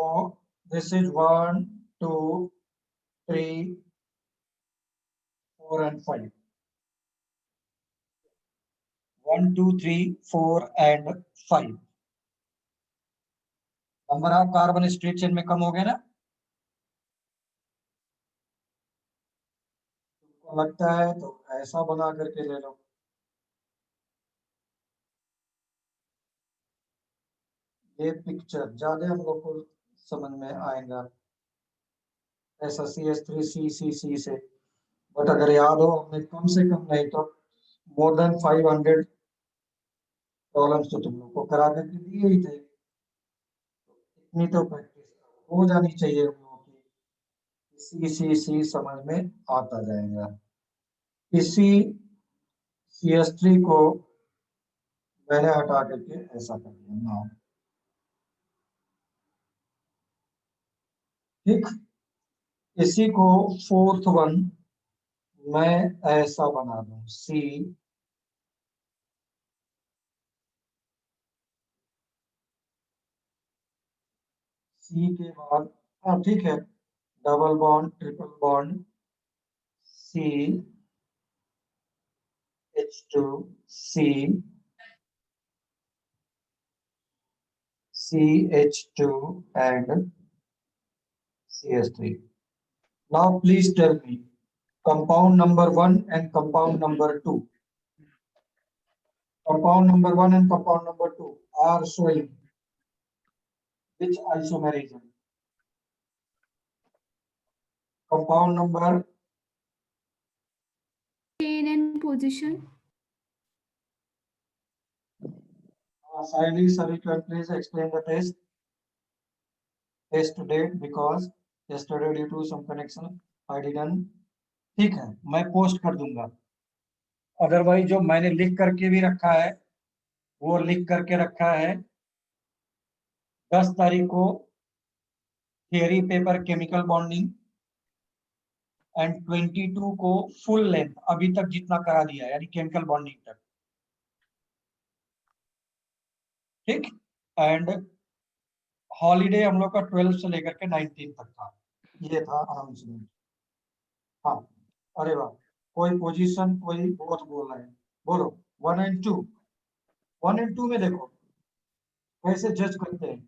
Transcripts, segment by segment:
So this is 1, 2, 3, 4 and 5. 1, 2, 3, 4 and 5. Number of carbon straight chain में कम हो गया ना? तुमको लगता है तो ऐसा बना करके ले लो। ये पिक्चर ज्यादा हम लोग को समझ में आएगा, ऐसा CH3C से। बट अगर याद हो हमें कम से कम नहीं तो मोर देन 500 प्रॉब्लम्स तो तुम लोग को करा करके दिए ही थे। इतनी तो प्रैक्टिस हो जानी चाहिए हम लोगों की, सी समझ में आता जाएगा। इसी CH3 को मैंने हटा करके ऐसा कर दिया ना, ठीक। इसी को फोर्थ वन मैं ऐसा बना दूं, सी के बाद, हाँ ठीक है, double bond triple bond CH2C CH2 and CH3. Now please tell me compound number 1 and compound number 2. Compound number 1 and compound number 2 are showing which isomerism? Compound number chain and position. Saili, sir, you can please explain the test date because yesterday due to some connection I didn't. ठीक है, मैं post कर दूंगा। Otherwise जो मैंने लिख करके भी रखा है वो लिख करके रखा है 10 तारीख को theory paper chemical bonding and 22 को फुल लेंथ अभी तक जितना करा दिया है यानी केमिकल बॉन्डिंग तक, ठीक। एंड हॉलीडे हम लोग का 12 से लेकर के 19 तक था, ये था अनाउंसमेंट। हाँ, अरे वाह, कोई पोजीशन कोई बहुत बोल रहे हैं, बोलो 1 and 2। 1 and 2 में देखो कैसे जज करते हैं।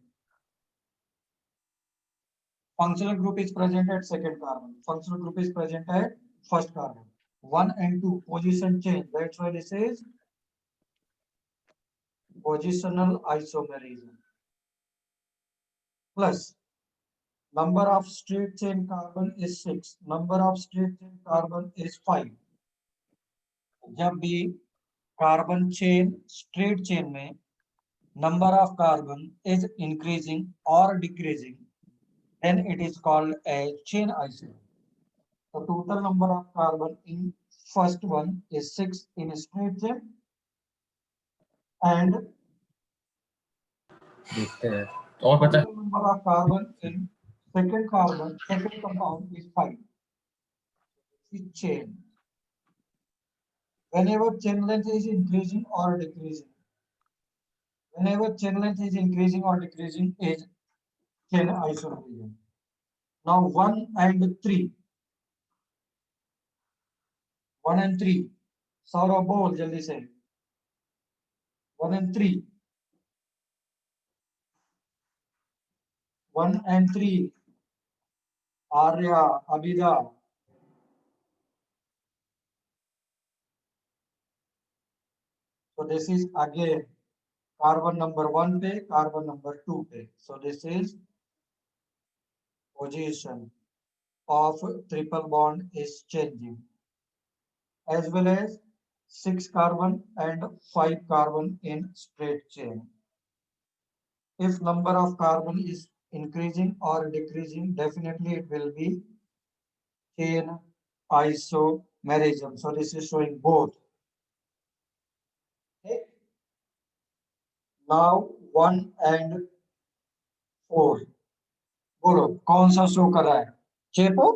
Functional group is present at second carbon, functional group is present at first carbon. 1 and 2 position change, that's why this is positional isomerism, plus number of straight chain carbon is 6, number of straight chain carbon is 5। जब भी carbon chain straight chain में number of carbon is increasing or decreasing, then it is called a chain isomer. The total number of carbon in first one is 6 in straight chain and और पता total number of carbon in second compound is 5 in chain। Whenever chain length is increasing or decreasing, whenever chain length is increasing or decreasing is chain isomerism। Now 1 and 3, 1 and 3, Saurabh बोल जल्दी से, 1 and 3, 1 and 3, Arya, Abida. So this is again carbon number 1 पे, carbon number 2 पे। So this is position of triple bond is changing, as well as 6 carbon and 5 carbon in straight chain। If number of carbon is increasing or decreasing, definitely it will be chain isomerism। So this is showing both। Okay. Now 1 and 4, बोलो कौन सा show कर रहा है? चेपो,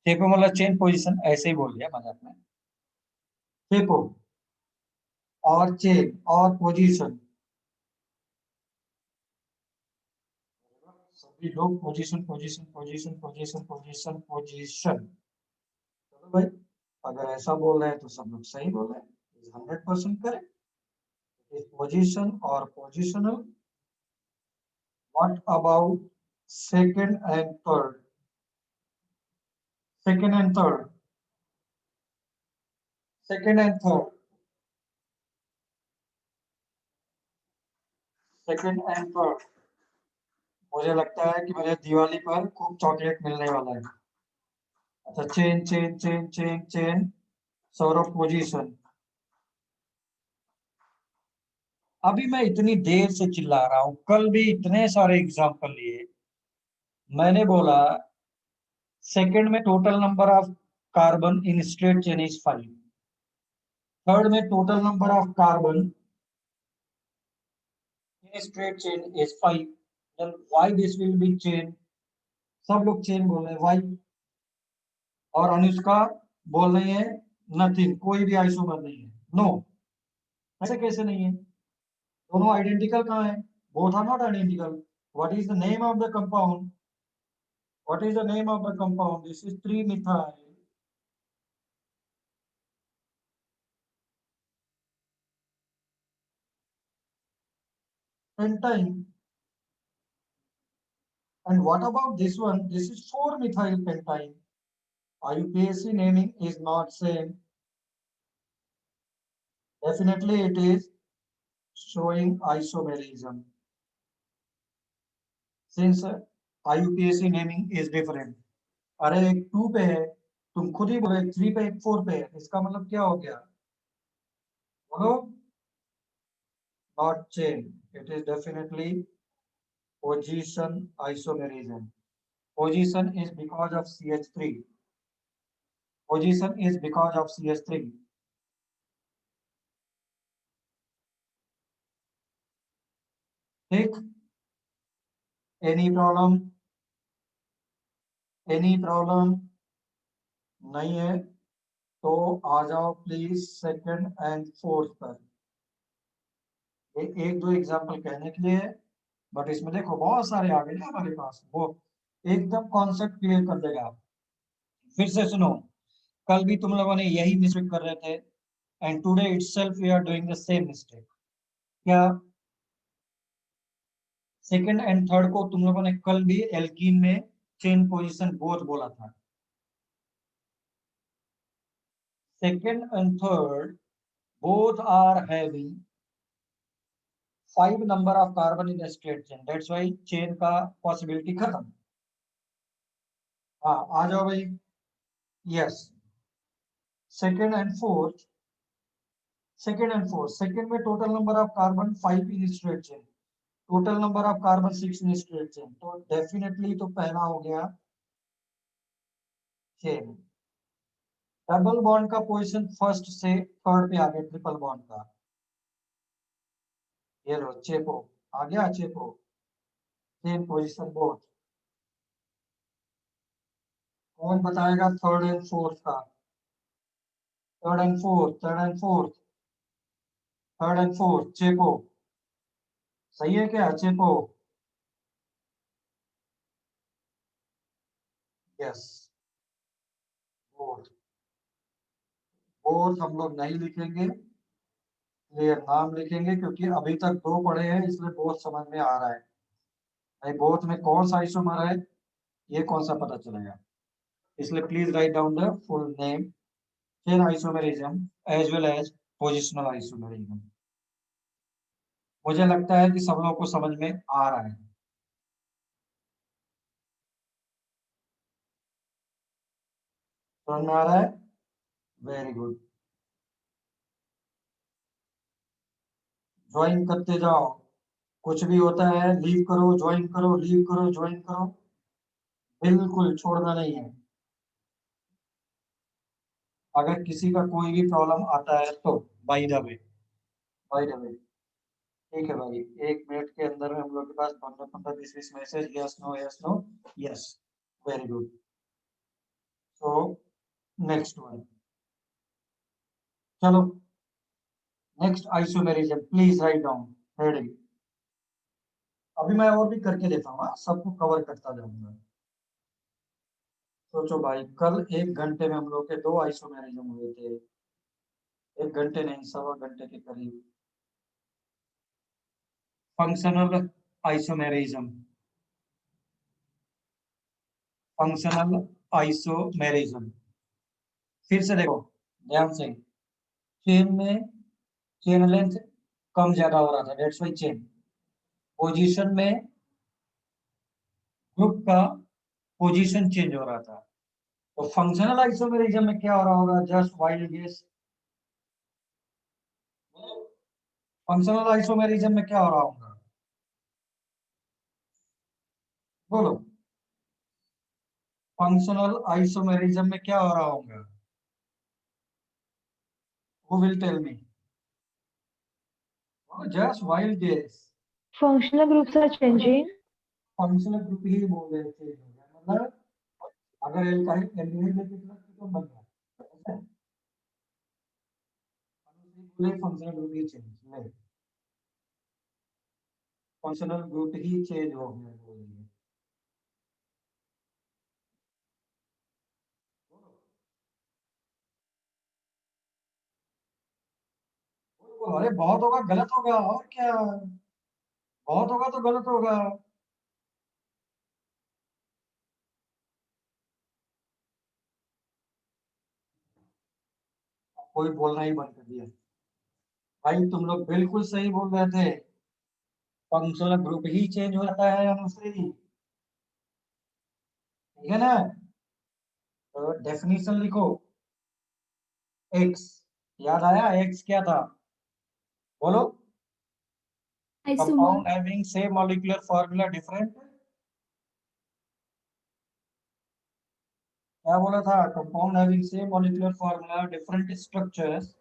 चेपो मतलब chain position, ऐसे ही बोल दिया मजाक में। चेपो और चेन और पोजीशन, कि लोग position position position position position position, चलो भाई अगर ऐसा बोल रहे हैं तो सब लोग सही बोल रहे हैं, 100% करेक्ट। पोजीशन और positional. What about second and third? Second and third, second and third, second and third. मुझे लगता है कि मुझे दिवाली पर खूब चॉकलेट मिलने वाला है। अच्छा, chain chain chain chain chain, Saurabh position. अभी मैं इतनी देर से चिल्ला रहा हूं, कल भी इतने सारे एग्जाम्पल लिए। मैंने बोला सेकंड में total number of carbon in straight chain is 5, third में total number of carbon in straight chain is 5, then why this will be chain? सब लोग चेन बोल रहे हैं, why? और अनुष्का बोल रही है नथिंग, कोई भी आइसोमर नहीं है। नो, ऐसे कैसे नहीं है? दोनों आइडेंटिकल कहाँ है? Both are not identical. What is the name of the compound? What is the name of the compound? This is 3-methyl pentyne. And what about this one? This is 4-methyl pentyne. IUPAC naming is not same. Definitely it is showing isomerism. Since IUPAC naming is different. अरे एक 2 पे है, तुम खुद ही बोले 3 पे, एक 4 पे है, इसका मतलब क्या हो गया? बोलो। Not chain. It is definitely position isomerism. Position is because of CH3. Position is because of CH3. ठीक? Any problem? Any problem? नहीं है तो आ जाओ प्लीज सेकंड एंड फोर्थ पर। ये एक दो एग्जांपल कहने के लिए, बट इसमें देखो बहुत सारे आ गए ना हमारे पास, वो एकदम कॉन्सेप्ट क्लियर कर देगा। फिर से सुनो, कल भी तुम लोगों ने यही मिस्टेक कर रहे थे, and today itself we are doing the same mistake. क्या? सेकंड एंड थर्ड को तुम लोगों ने कल भी एल्कीन में चेन पोजीशन बोथ बोला था। Second and third both are having 5 number of carbon in a straight chain, that's why chain का possibility खत्म। हाँ आ जाओ भाई। Yes, second and fourth, second and fourth, second में total number of carbon 5 in straight chain, total number of carbon 6 in straight chain, तो definitely तो पहला हो गया चेन। डबल बॉन्ड का पोजीशन फर्स्ट से थर्ड पे आ गया, ट्रिपल बॉन्ड का। ये लो चेपो आ गया, चेपो सेम पोजीशन बोथ। कौन बताएगा थर्ड एंड फोर्थ का? Third and fourth, third and fourth, third and fourth, चेपो सही है क्या? चेपो, यस। फोर्थ, फोर्थ हम लोग नहीं लिखेंगे, क्लियर नाम लिखेंगे, क्योंकि अभी तक दो पढ़े हैं इसलिए बहुत समझ में आ रहा है। भाई बोथ में कौन सा आइसोमर है ये कौन सा पता चलेगा, इसलिए please write down the full name. Chain isomerism as well as positional isomerism. मुझे लगता है कि सब लोगों को समझ में आ रहा है। समझ में आ रहा है? Very good. ज्वाइन करते जाओ, कुछ भी होता है लीव करो ज्वाइन करो, लीव करो ज्वाइन करो, बिल्कुल छोड़ना नहीं है। अगर किसी का कोई भी प्रॉब्लम आता है तो by the way, by the way, ठीक है भाई, 1 मिनट के अंदर में हम लोग के पास 15-15 20-20 message, yes no yes no yes, very good. So next one, चलो next isomerism, please write down heading. अभी मैं और भी करके देता हूँ, सबको कवर करता जाऊंगा। सोचो भाई, कल 1 घंटे में हम लोग के 2 आइसोमेरिज्म हुए थे। 1 घंटे नहीं, 1.25 घंटे के करीब। Functional isomerism, functional isomerism. फिर से देखो ध्यान से, चेन में चेन लेंथ कम ज्यादा हो रहा था, डेट्स वाई चेन। पोजीशन में ग्रुप का पोजीशन चेंज हो रहा था। तो फंक्शनल आइसोमेरिज्म में क्या हो रहा होगा, just wild guess. Functional isomerism में क्या हो रहा होगा, बोलो। फंक्शनल आइसोमेरिज्म में क्या हो रहा होगा, who will tell me? Oh, just wild guess. Functional groups are changing. Functional group ही बोल रहे थे, मतलब अगर एल्काइल एल्डिहाइड लेके चला तो बन गया, ऐसा है। बोले फंक्शनल ग्रुप ही चेंज नहीं, फंक्शनल ग्रुप ही चेंज हो गया बोलिए। अरे बहुत होगा गलत होगा, और क्या, बहुत होगा तो गलत होगा। कोई बोलना ही बंद कर दिया। भाई तुम लोग बिल्कुल सही बोल रहे थे, फंक्शनल ग्रुप ही चेंज होता है अनुश्री, ठीक है ना। तो डेफिनेशन लिखो, एक्स, याद आया एक्स क्या था, बोलो। Isomer. Compound having same molecular formula different, क्या बोला था, compound having same molecular formula different structures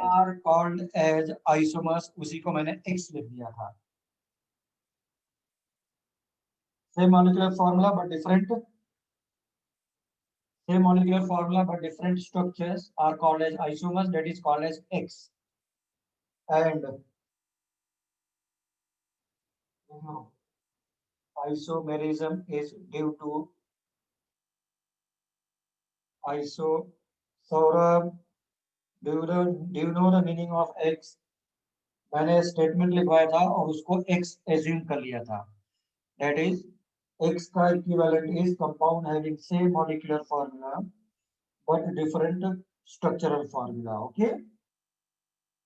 are called as isomers, उसी को मैंने एक्स लिख दिया था। Same molecular formula but different, same molecular formula but different structures are called as isomers, that is called as X. And isomerism is due to Saurabh, do you know the meaning of X? मैंने statement लिखवाया था और उसको X assume कर लिया था, that is X का equivalent is compound having same molecular formula but different structural formula, okay?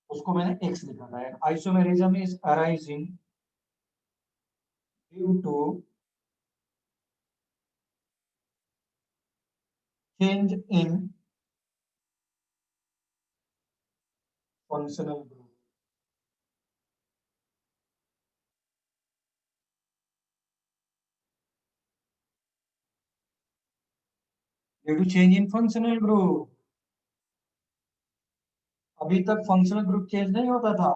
उसको मैंने X लिखा था। Isomerism is arising due to change in functional group. Due to change in functional group. अभी तक functional group change नहीं होता था।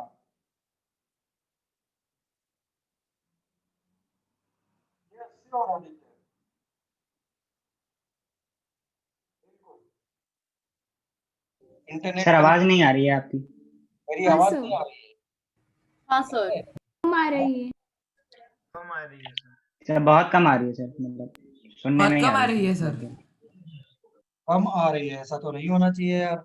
Yes, sure, Aditya. Internet sir आवाज नहीं आ रही है आपकी। मेरी हाँ आवाज सर, नहीं आ रही है। हाँ सर, कम आ रही है। कम आ रही है सर। सर बहुत कम आ रही है सर, मतलब सुनने में बहुत नहीं कम आ रही है सर। कम आ रही है, ऐसा तो नहीं होना चाहिए यार।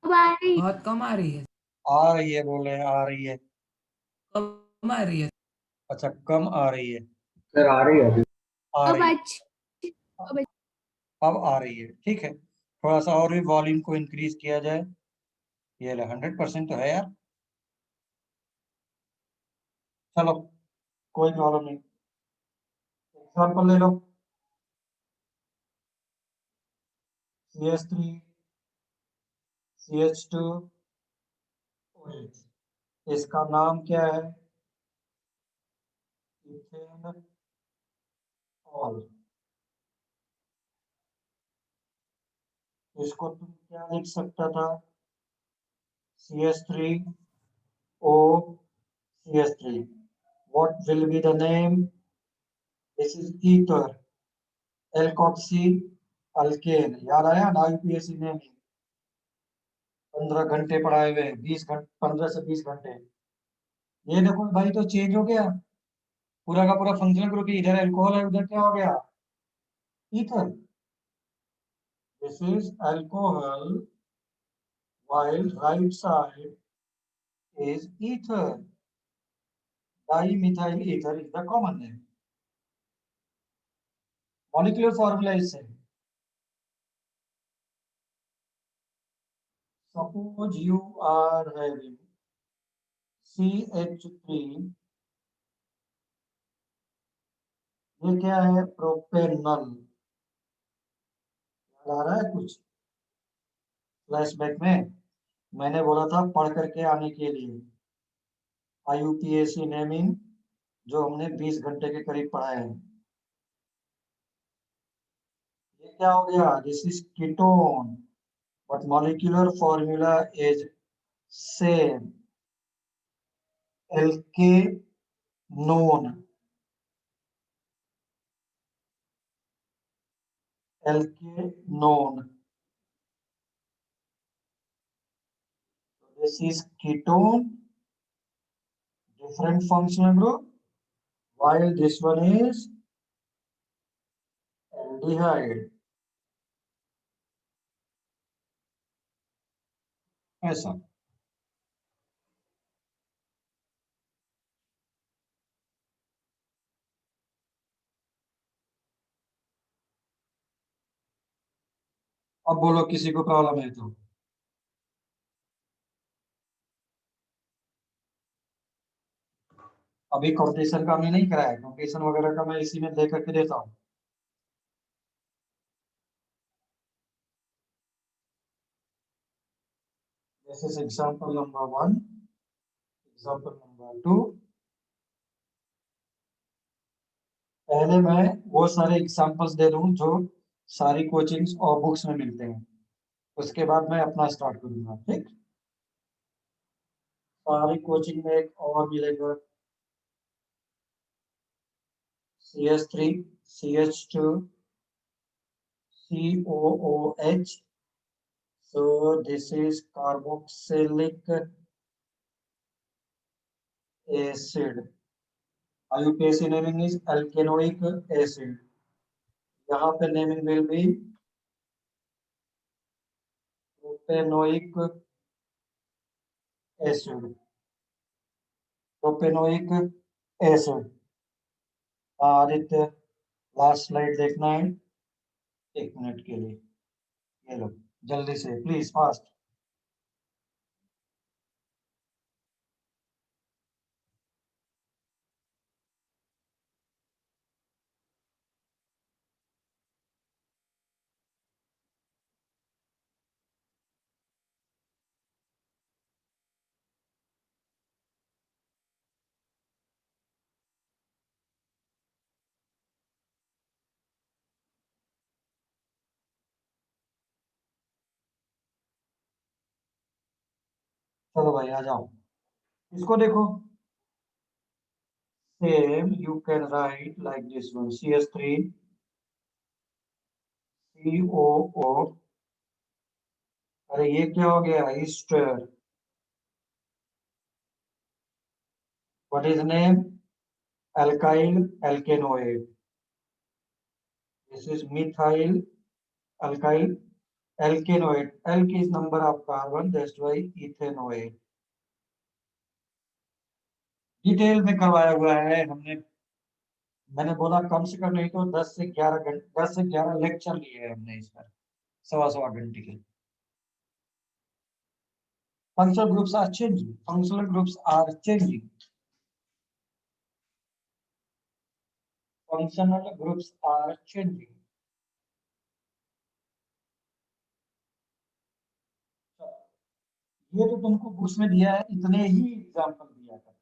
अब आ रही है। बहुत कम आ रही है। आ रही है बोले, आ रही है। कम आ रही है। अच्छा कम आ रही है, सर आ रही है अभी। आ अब रही है, अच्छी, अब अब आ रही है, ठीक है। थोड़ा सा और भी वॉल्यूम को इंक्रीज किया जाए। ये 100% तो है यार। चलो कोई प्रॉब्लम नहीं, एग्जाम्पल ले लो। CH3 CH2 OH, इसका नाम क्या है, इथेन ऑल। इसको तुम क्या लिख सकता था, CH3O CH3, what will be the name, this is ether, alkoxy alkane, याद आया ना यूपीएससी में 15 घंटे पढ़ाए हुए, 20 घंटे, 15 से 20 घंटे। ये देखो भाई, तो चेंज हो गया पूरा का पूरा फंक्शनल ग्रुप। इधर अल्कोहल है, उधर क्या हो गया, ether. This is alcohol while right side is ether. Dimethyl ether is the common name. Molecular formula is same. Suppose you are having CH3, ये क्या है, प्रोपेनल। याद आ रहा है कुछ फ्लैशबैक में? मैंने बोला था पढ़ करके आने के लिए, IUPAC नेमिंग, जो हमने 20 घंटे के करीब पढ़ा है। ये क्या हो गया, this is ketone, but molecular formula is same, alkanone, alkanone. This is ketone, different functional group, while this one is aldehyde. ऐसा। अब बोलो किसी को प्रॉब्लम है तो। अभी कॉम्पिटिशन का हमने नहीं कराया, कॉम्पिटिशन वगैरह का मैं इसी में दे करके देता हूँ। This is example number 1, example number 2। पहले मैं वो सारे एग्जांपल्स दे दूं जो सारी कोचिंग्स और बुक्स में मिलते हैं, उसके बाद मैं अपना स्टार्ट करूंगा, ठीक। सारी कोचिंग में एक और मिलेगा, CH3, CH2, COOH, so this is carboxylic acid, IUPAC naming is alkanoic acid। यहाँ पे naming will be propanoic acid, propanoic acid. Aditya, last slide देखना है 1 मिनट के लिए, ये लो जल्दी से प्लीज, फास्ट। चलो भाई आ जाओ, इसको देखो। Same you can write like this one, CH3, COO। अरे ये क्या हो गया, Easter. What is name, alkyl alkanoate। This is methyl alkyl alkanoate। Alk is number of carbon, that's why ethanoate। Detail में करवाया हुआ है हमने। मैंने बोला कम से कम नहीं तो 10 से 11 घंटे, 10 से 11 लेक्चर लिए हैं हमने इस पर, 1.25 घंटे के। Functional groups are changing, functional groups are changing, functional groups are changing. ये तो तुमको बुक्स में दिया है, इतने ही एग्जाम्पल दिया करता है,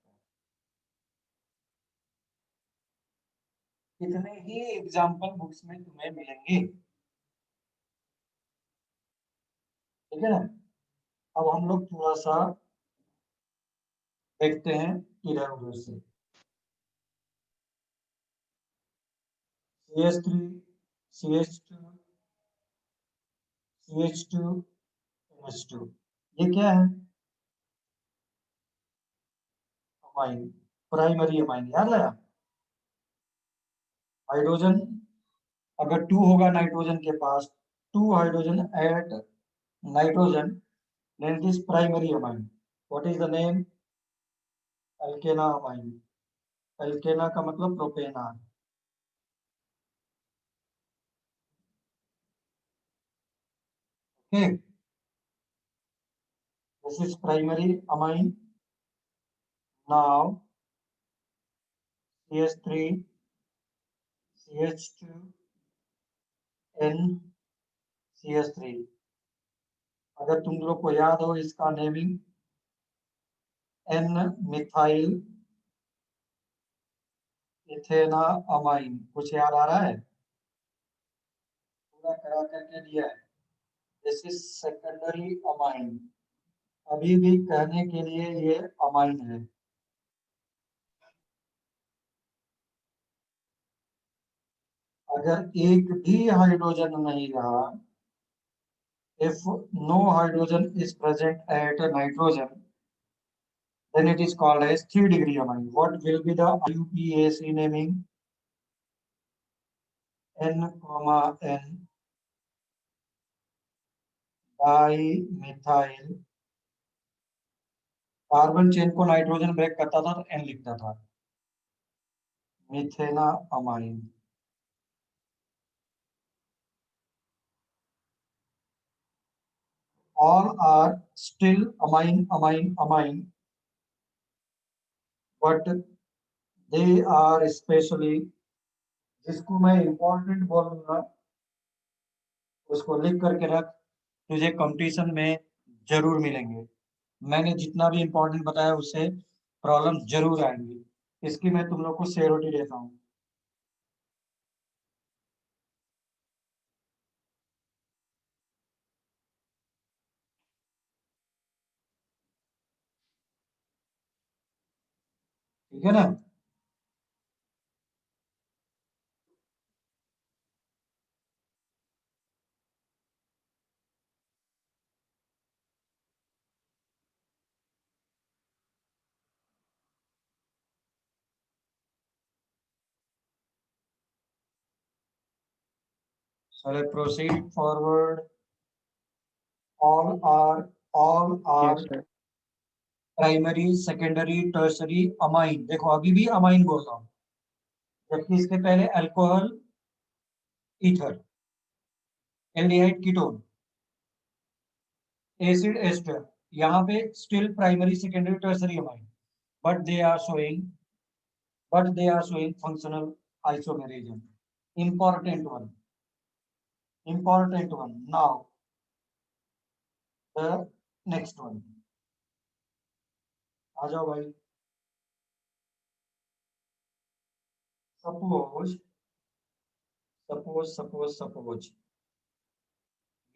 इतने ही एग्जाम्पल बुक्स में तुम्हें मिलेंगे, ठीक है ना। अब हम लोग थोड़ा सा देखते हैं इधर उधर से। CH3, CH2, CH2, NH2, ये क्या है, अमाइन, प्राइमरी अमाइन, याद आया? हाइड्रोजन अगर 2 होगा नाइट्रोजन के पास, 2 hydrogen at nitrogen, then it is primary amine. What is the name? Alkanamine. Alkana का मतलब प्रोपेनान। Okay, this is primary amine. Now CH3 CH2 N CH3, अगर तुम लोग को याद हो इसका नेमिंग N मिथाइल इथेना अमाइन, कुछ याद आ रहा है? पूरा करा करके दिया है। दिस इज सेकेंडरी अमाइन, अभी भी कहने के लिए ये अमाइन है। अगर एक भी हाइड्रोजन नहीं रहा, if no hydrogen is present at nitrogen, then it is called as 3 degree amine. What will be the IUPAC naming? N, N dimethyl, carbon chain को नाइट्रोजन ब्रेक करता था तो N लिखता था, मिथेना amine. All are still amine, but they are especially, जिसको मैं important बोलूंगा उसको लिख करके रख, तुझे कंपटीशन में जरूर मिलेंगे। मैंने जितना भी इंपॉर्टेंट बताया उससे प्रॉब्लम जरूर आएंगी। इसकी मैं तुम लोग को श्योरिटी देता हूँ। ठीक है ना? So let's proceed forward. All are Yes, sir. Primary, secondary, tertiary amine. देखो अभी भी अमाइन बोल रहा हूँ, जबकि इसके पहले alcohol, ether, aldehyde, ketone, acid, ester, यहाँ पे still primary, secondary, tertiary amine, but they are showing functional isomerism. Important one. Now the next one, आ जाओ भाई। सपोज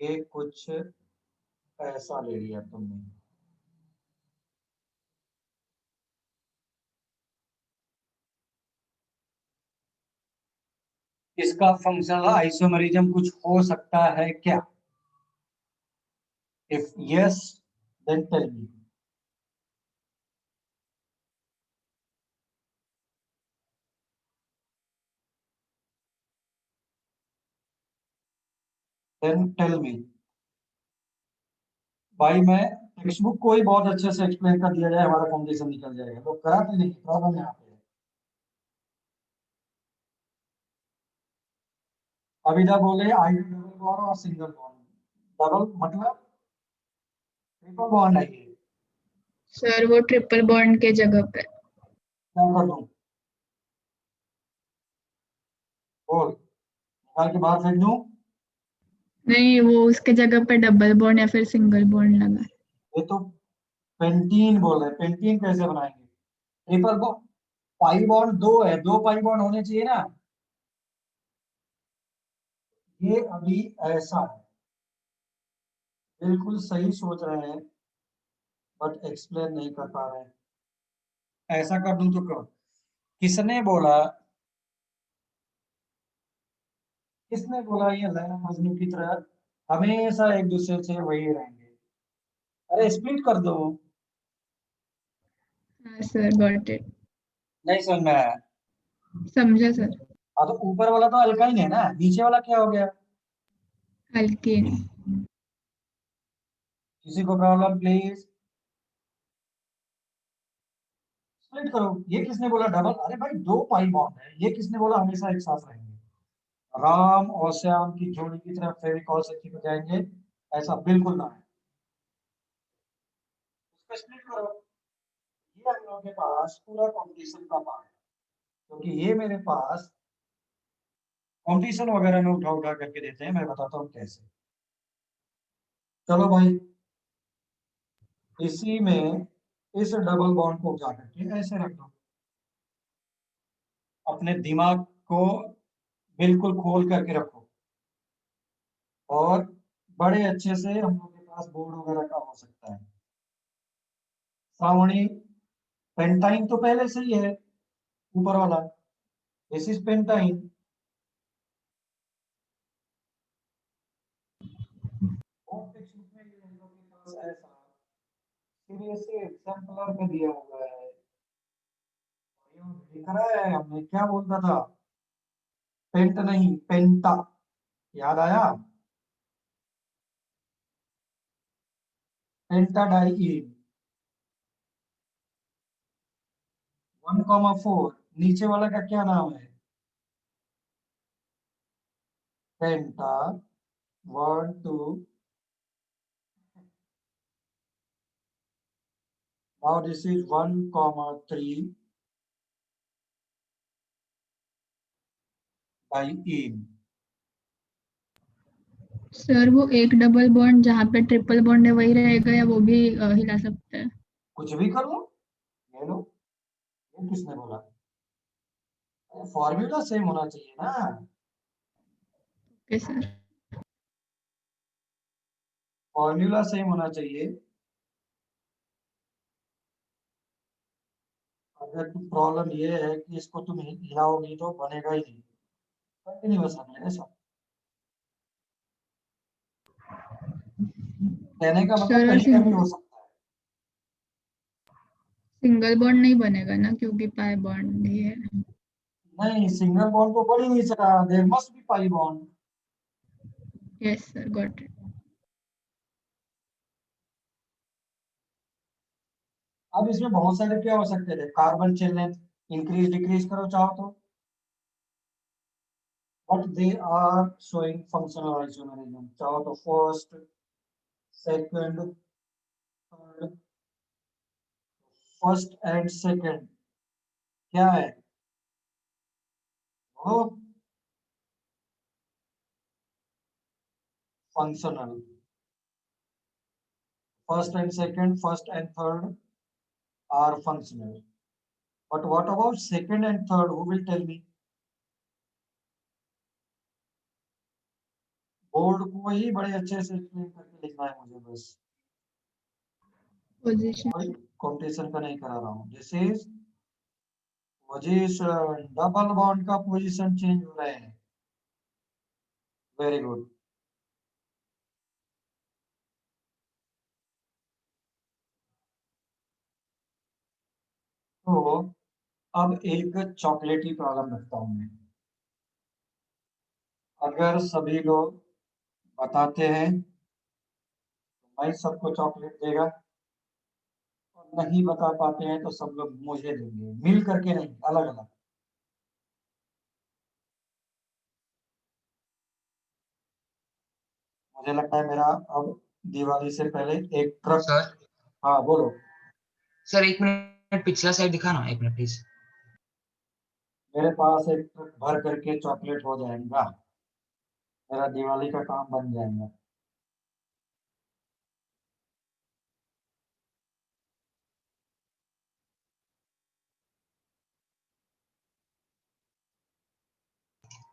ये कुछ ऐसा ले लिया तुमने, इसका फंक्शनल आइसोमरिज्म कुछ हो सकता है क्या? If yes, then tell me. Then tell me. भाई मैं टेक्स्ट बुक को ही बहुत अच्छे से एक्सप्लेन कर दिया जाए, हमारा फाउंडेशन निकल जाएगा, तो कराते नहीं, प्रॉब्लम यहाँ पे है। अविदा बोले आई डबल बॉन्ड और सिंगल बॉन्ड, डबल मतलब ट्रिपल बॉन्ड है ये, सर वो ट्रिपल बॉन्ड के जगह पे। क्या कर दूं? बोल, निकाल के बाहर फेंक दूं? नहीं, वो उसके जगह पे डबल बॉन्ड या फिर सिंगल बॉन्ड लगा। ये तो पेंटीन बोल रहे हैं, पेंटीन कैसे बनाएंगे? ट्रिपल बॉन्ड, पाई बॉन्ड 2 है, 2 पाई बॉन्ड होने चाहिए ना। ये अभी ऐसा है, बिल्कुल सही सोच रहे हैं बट एक्सप्लेन नहीं कर पा रहे हैं। ऐसा कर दूं तो करो। किसने बोला ये लैला मजनू की तरह हमेशा एक दूसरे से वही रहेंगे? अरे स्प्लिट कर दो। हाँ सर, गॉट इट। नहीं समझ में आया? समझा सर। हाँ तो ऊपर वाला तो अल्काइन है ना, नीचे वाला क्या हो गया? अल्केन। किसी को प्रॉब्लम प्लीज? स्प्लिट करो। ये किसने बोला डबल? अरे भाई दो पाई बॉन्ड है, ये किसने बोला हमेशा एक साथ रहेंगे? राम और श्याम की जोड़ी की तरफ फेविकॉल से चिपक जाएंगे, ऐसा बिल्कुल ना है। उसको स्प्लिट करो। ये हम लोगों के पास पूरा कंपटीशन का पार्ट है, क्योंकि ये मेरे पास कंपटीशन वगैरह में उठा उठा करके देते हैं, मैं बताता हूँ कैसे। चलो भाई, इसी में इस डबल बॉन्ड को उठा करके ऐसे रख दो। अपने दिमाग को बिल्कुल खोल करके रखो, और बड़े अच्छे से हम लोग के पास बोर्ड वगैरह का हो सकता है। श्रावणी, पेंटाइन तो पहले से ही है ऊपर वाला, दिस इज पेंटाइन। और टेक्स्ट बुक में ये हम लोग के पास ऐसा सीरियसली एग्जाम्पलर में दिया हुआ है, ये लिख रहा है हमने क्या बोलता था? पेंट नहीं, पेंटा। याद आया? पेंटाडाइइन 1,4। नीचे वाला का क्या नाम है? पेंटा 1 2। Now this is 1,3 diene। Sir वो एक डबल बॉन्ड जहाँ पे ट्रिपल बॉन्ड है वही रहेगा, या वो भी हिला सकता है? कुछ भी कर लो, ले लो। ये किसने बोला? फॉर्मूला सेम होना चाहिए ना। Okay sir. फॉर्मूला सेम होना चाहिए। अगर तुम प्रॉब्लम ये है कि इसको तुम हिलाओगी तो बनेगा ही नहीं, कंटिन्यूअस रखना है सब। कहने का मतलब सर और कहीं का भी हो सकता है। सिंगल बॉन्ड नहीं बनेगा ना, क्योंकि पाई बॉन्ड ही है। नहीं, सिंगल बॉन्ड तो बन ही नहीं सका, there must be pi bond. Yes sir, got it. अब इसमें बहुत सारे क्या हो सकते थे? Carbon chain length increase decrease करो चाहो तो, but they are showing functional isomerism. चाहो तो first, second, third. First and second क्या है? वो functional. First and second, first and third are functional. But what about second and third? Who will tell me? Board को ही बड़े अच्छे से explain करके लिखना है मुझे बस, पोजीशन। कोई कंपटीशन का नहीं करा रहा हूँ। This is position, double bond का पोजीशन चेंज हो रहे हैं। Very good. तो अब एक चॉकलेटी प्रॉब्लम रखता हूँ मैं। अगर सभी लोग बताते हैं तो मैं सबको चॉकलेट देगा, और नहीं बता पाते हैं तो सब लोग मुझे देंगे, मिल करके नहीं, अलग अलग। मुझे लगता है मेरा अब दिवाली से पहले एक ट्रक। सर हाँ बोलो। सर 1 मिनट पिछला साइड दिखा ना, 1 मिनट प्लीज। मेरे पास एक ट्रक भर करके चॉकलेट हो जाएगा, मेरा दिवाली का काम बन जाएगा।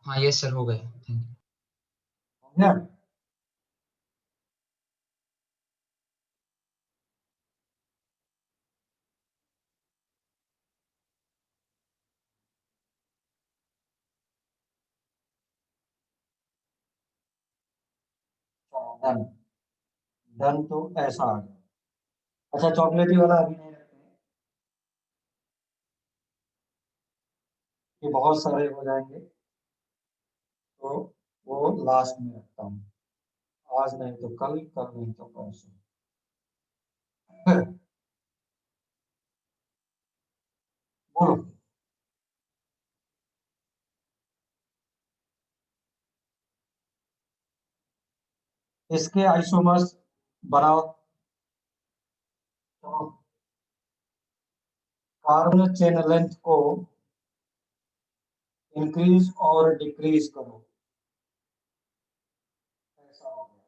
हाँ यस सर, हो गए, थैंक यू। समझा? डन। डन तो ऐसा आ गया। अच्छा चॉकलेटी वाला अभी नहीं रखते हैं, कि बहुत सारे हो जाएंगे, तो वो लास्ट में रखता हूँ। आज नहीं तो कल, कल नहीं तो परसों। बोलो। इसके आइसोमर्स बनाओ। तो कार्बन चेन लेंथ को इंक्रीज और डिक्रीज करो। ऐसा हो गया।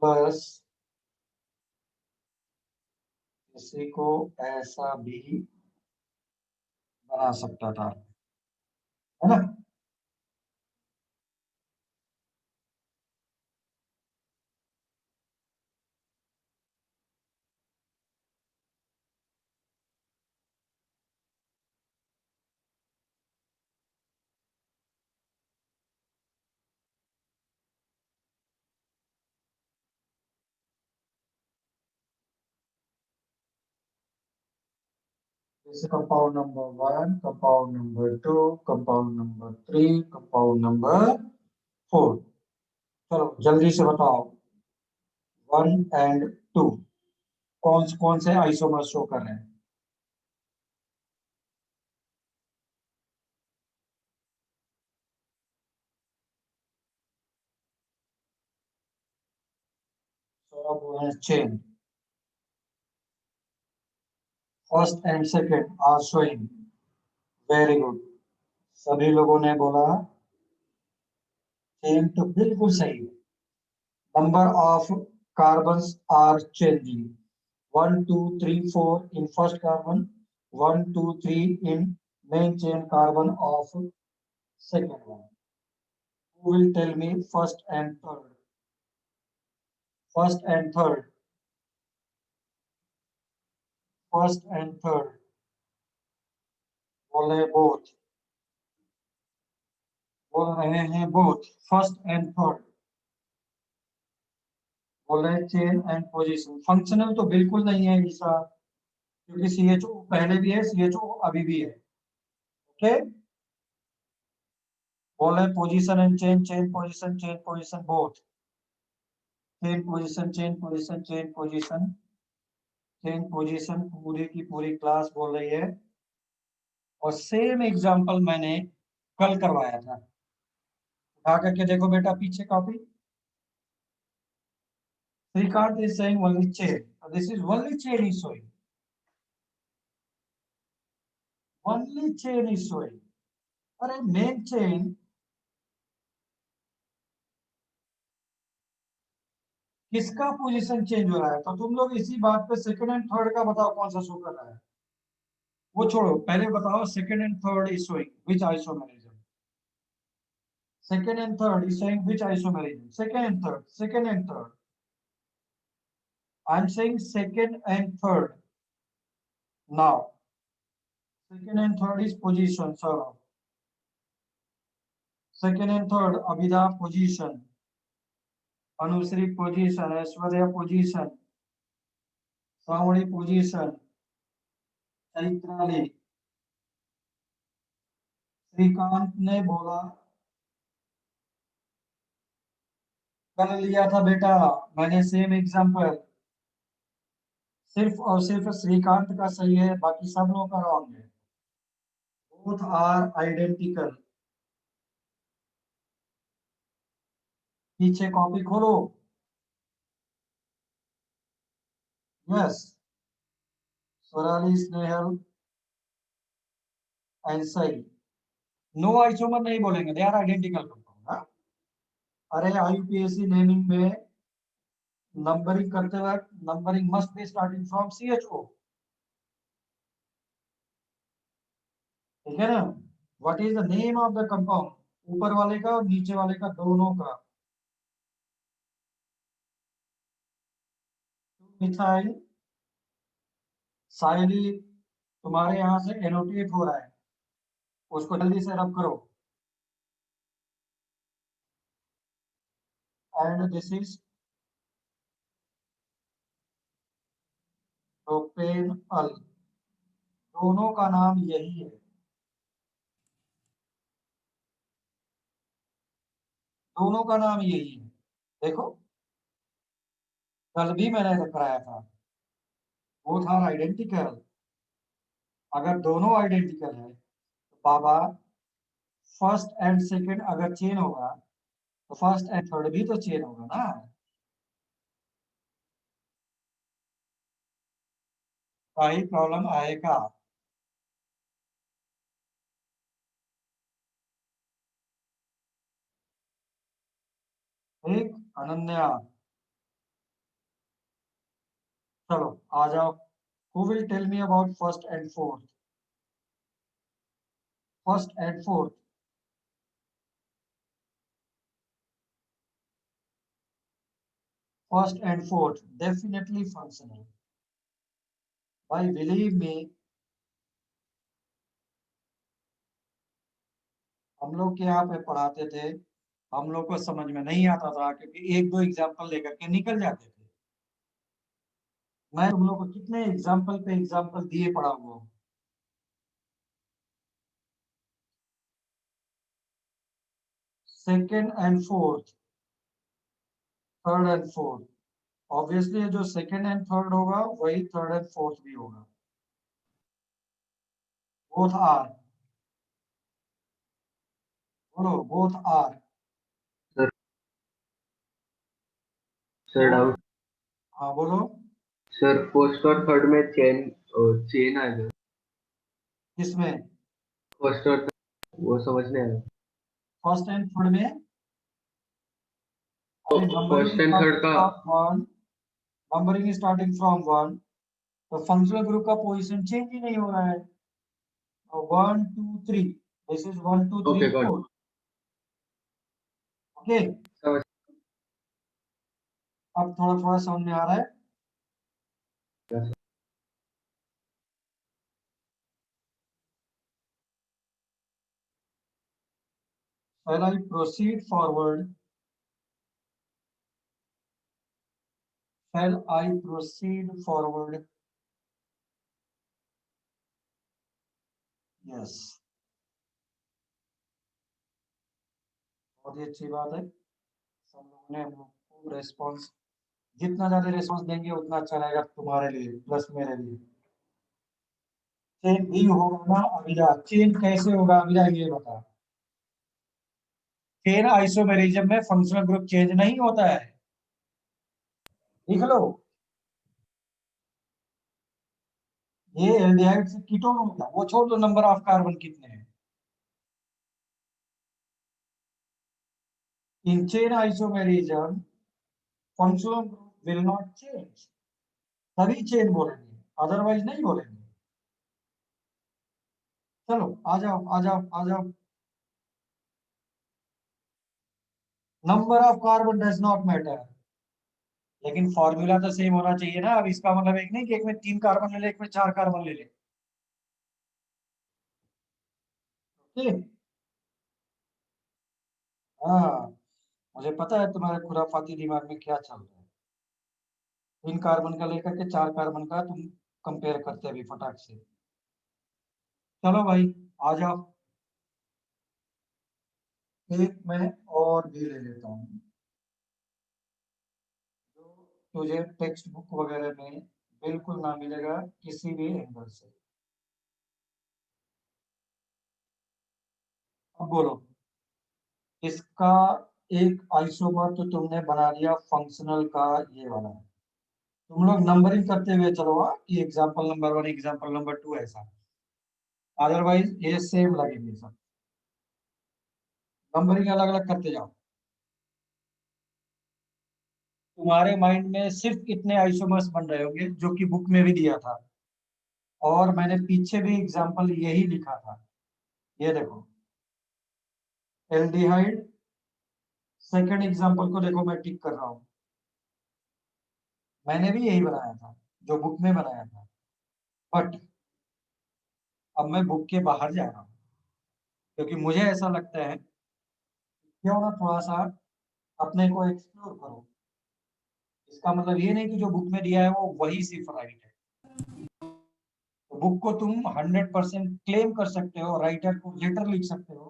प्लस इसी को ऐसा भी बना सकता था, है ना। जैसे compound number 1, compound number 2, compound number 3, compound number 4। चलो जल्दी से बताओ, 1 एंड 2 कौन कौन से आइसोमर शो कर रहे हैं। सौरभ वो है chain. First and second are showing. Very good, सभी लोगों ने बोला चेन, तो बिल्कुल सही है। Number of carbons are changing, 1 2 3 4 in first carbon, 1 2 3 in main chain carbon of second one. Who will tell me first and third? First and third. First and third. बोले both. बोल रहे हैं both. First and third. बोले chain and position. Functional तो बिल्कुल नहीं है ईसा, क्योंकि CHO पहले भी है, CHO अभी भी है। ओके, बोले position and chain, chain position both. Chain position, chain position, chain position, chain position, पूरी की पूरी क्लास बोल रही है। और सेम एग्जांपल मैंने कल करवाया था, उठा करके देखो बेटा पीछे copy. Srikanth is saying only chain. This is only chain is showing. Only chain is showing. अरे मेन चेन किसका पोजीशन चेंज हो रहा है, तो तुम लोग इसी बात पे सेकंड एंड थर्ड का बताओ कौन सा शो कर रहा है। वो छोड़ो, पहले बताओ second and third is showing which isomerism. Second and third is showing which isomerism. Second and third. Second and third. I'm saying second and third. Now, second and third is position, sir. Second and third, Abhida position. Anusri position. Aishwarya position. Savani position. Chaitrali. Shrikant ने बोला कर लिया था बेटा मैंने same example. सिर्फ और सिर्फ श्रीकांत का सही है, बाकी सब लोगों का रॉन्ग है। Both are identical. पीछे कॉपी खोलो। यस, स्वराली, स्नेहल एंड सही। नो आइसोमर नहीं बोलेंगे, दे आर आइडेंटिकल कंपाउंड। अरे IUPAC नेमिंग में नंबरिंग करते वक्त numbering must be starting from CHO, ठीक है ना। What is the name of the compound, ऊपर वाले का और नीचे वाले का दोनों का। मिथाइल साइली तुम्हारे यहाँ से एनोटेट हो रहा है, उसको जल्दी से रब करो। एंड दिस इज प्रोपेनॉल, दोनों का नाम यही है, दोनों का नाम यही है। देखो कल भी मैंने कराया था, बोथ आर आइडेंटिकल। अगर दोनों आइडेंटिकल है तो बाबा फर्स्ट एंड सेकंड अगर चेन होगा तो फर्स्ट एंड थर्ड भी तो चेन होगा ना। कहीं प्रॉब्लम आएगा? ठीक अनन्या, चलो आ जाओ। Who will tell me about first and fourth? First and fourth, first and fourth definitely functional. भाई बिलीव मी, हम लोग के यहाँ पे पढ़ाते थे, हम लोग को समझ में नहीं आता था क्योंकि एक दो एग्जाम्पल लेकर के निकल जाते थे। मैं तुम लोग को कितने एग्जाम्पल पे एग्जाम्पल दिए पढ़ा हुआ हूँ। Second and fourth, third and fourth, obviously जो सेकेंड एंड थर्ड होगा वही थर्ड एंड फोर्थ भी होगा। बोथ आर, बोलो बोथ आर। Sir doubt. हाँ बोलो। सर फर्स्ट और थर्ड में चेन चेन आएगा। किसमें? फर्स्ट और वो समझ नहीं आया। फर्स्ट एंड थर्ड में फर्स्ट एंड थर्ड का नंबरिंग स्टार्टिंग फ्रॉम वन, तो फंक्शनल ग्रुप का पोजीशन चेंज ही नहीं हो रहा है। 1 2 3, this is 1 2 3 okay got 4। Okay, समझ। अब थोड़ा थोड़ा समझ में आ रहा है। Shall I proceed forward? Shall I proceed forward? Yes. बहुत ही अच्छी बात है। सब लोगों ने हम लोग को रेस्पॉन्स, जितना ज्यादा रेस्पॉन्स देंगे उतना अच्छा रहेगा तुम्हारे लिए प्लस मेरे लिए। चेन भी होगा ना अभिजा? चेन कैसे होगा अभिजा ये बता। चेन आइसोमेरिज्म में फंक्शनल ग्रुप चेंज नहीं होता है, लिख लो। ये एल्डिहाइड से कीटोन हो गया, वो छोड़ दो, नंबर ऑफ कार्बन कितने हैं। In chain isomerism functional group will not change, तभी चेन बोलेंगे, अदरवाइज नहीं बोलेंगे। चलो आ जाओ आ जाओ आ जाओ। Number of carbon does not matter, लेकिन फॉर्मूला तो सेम होना चाहिए ना। अब इसका मतलब एक नहीं कि एक में 3 कार्बन ले ले, एक में 4 कार्बन ले ले। ओके, हाँ मुझे पता है तुम्हारे खुराफाती दिमाग में क्या चल रहा है। 3 कार्बन का लेकर के 4 कार्बन का तुम कंपेयर करते अभी फटाक से। चलो भाई आ जाओ, एक मैं और भी ले लेता हूँ जो तुझे टेक्स्ट बुक वगैरह में बिल्कुल ना मिलेगा किसी भी एंगल से। अब बोलो, इसका एक आइसोमर तो तुमने बना लिया फंक्शनल का, ये वाला। तुम लोग नंबरिंग करते हुए चलो कि एग्जांपल नंबर 1 एग्जांपल नंबर 2 ऐसा, अदरवाइज ये सेम लगेंगे सब। नंबरिंग अलग अलग करते जाओ। तुम्हारे माइंड में सिर्फ इतने आइसोमर्स बन रहे होंगे जो कि बुक में भी दिया था, और मैंने पीछे भी एग्जांपल यही लिखा था। ये देखो एल्डिहाइड, सेकंड एग्जांपल को देखो मैं टिक कर रहा हूँ, मैंने भी यही बनाया था जो बुक में बनाया था। बट अब मैं बुक के बाहर जा रहा हूँ, क्योंकि मुझे ऐसा लगता है क्यों ना थोड़ा सा अपने को एक्सप्लोर करो। इसका मतलब ये नहीं कि जो बुक में दिया है वो वही सिर्फ राइट है। तो बुक को तुम 100% क्लेम कर सकते हो, राइटर को लेटर लिख सकते हो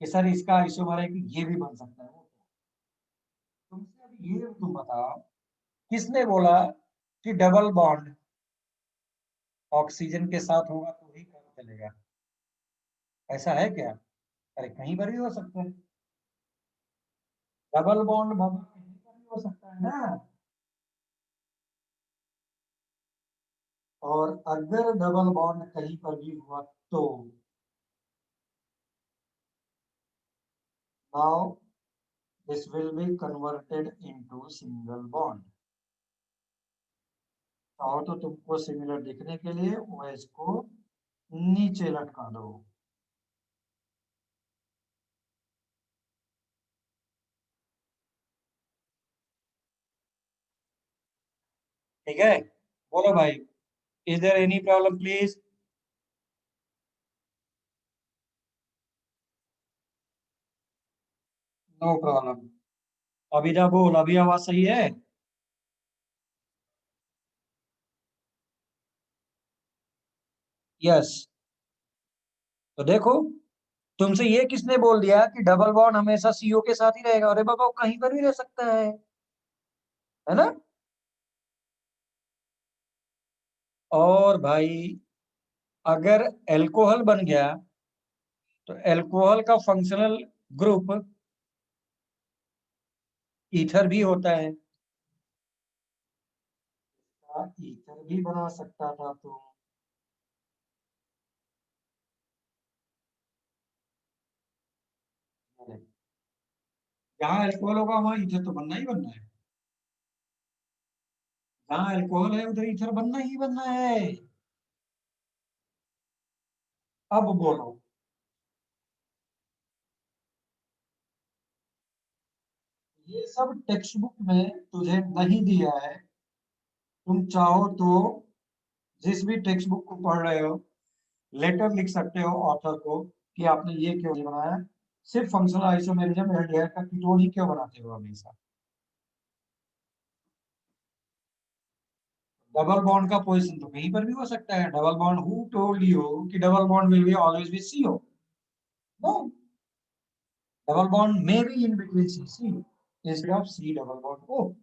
कि सर इसका आइसोमर है कि ये भी बन सकता है। तुमसे अब ये तुम बताओ, किसने बोला कि डबल बॉन्ड ऑक्सीजन के साथ होगा तो ही काम चलेगा? ऐसा है क्या? अरे कहीं पर भी हो सकता है। डबल बॉन्ड बाबा कहीं पर भी हो सकता है ना। और अगर डबल बॉन्ड कहीं पर भी हुआ तो now this will be converted into single bond. चाहो तो तुमको सिमिलर दिखने के लिए OH को नीचे लटका दो। ठीक है, बोलो भाई, is there any problem please? No problem. अभिदा बोल, अभी आवाज सही है? यस। तो देखो, तुमसे ये किसने बोल दिया कि डबल बॉन्ड हमेशा CO के साथ ही रहेगा? अरे बाबा वो कहीं पर भी रह सकता है ना। और भाई अगर एल्कोहल बन गया तो एल्कोहल का फंक्शनल ग्रुप ईथर भी होता है। ईथर भी बना सकता था तो जहाँ एल्कोहल होगा वहां ईथर तो बनना ही बनना है। जहाँ एल्कोहल है उधर ईथर बनना ही बनना है। अब बोलो, ये सब टेक्स्ट बुक में तुझे नहीं दिया है। तुम चाहो तो जिस भी टेक्स्ट बुक को पढ़ रहे हो लेटर लिख सकते हो ऑथर को कि आपने ये क्यों नहीं बनाया। सिर्फ फंक्शनल आइसोमेरिज्म एल्डिहाइड का कीटोन ही क्यों बनाते हो हमेशा? डबल बॉन्ड का पोजीशन तो कहीं पर भी हो सकता है। Double bond who told you कि double bond will be always with CO? No, double bond may be in between CC instead of C double bond O.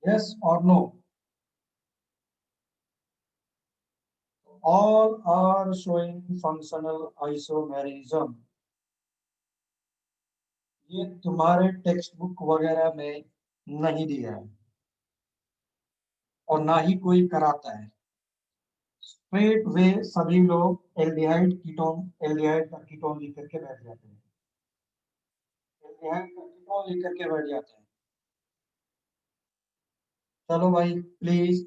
Yes or no? All are showing functional isomerism. ये तुम्हारे text book वगैरह में नहीं दिया है और ना ही कोई कराता है। स्ट्रेट वे सभी लोग एल्डिहाइड कीटोन, एल्डिहाइड का कीटोन लिख करके बैठ जाते हैं। एल्डिहाइड का कीटोन लिख करके बैठ जाते हैं। चलो भाई please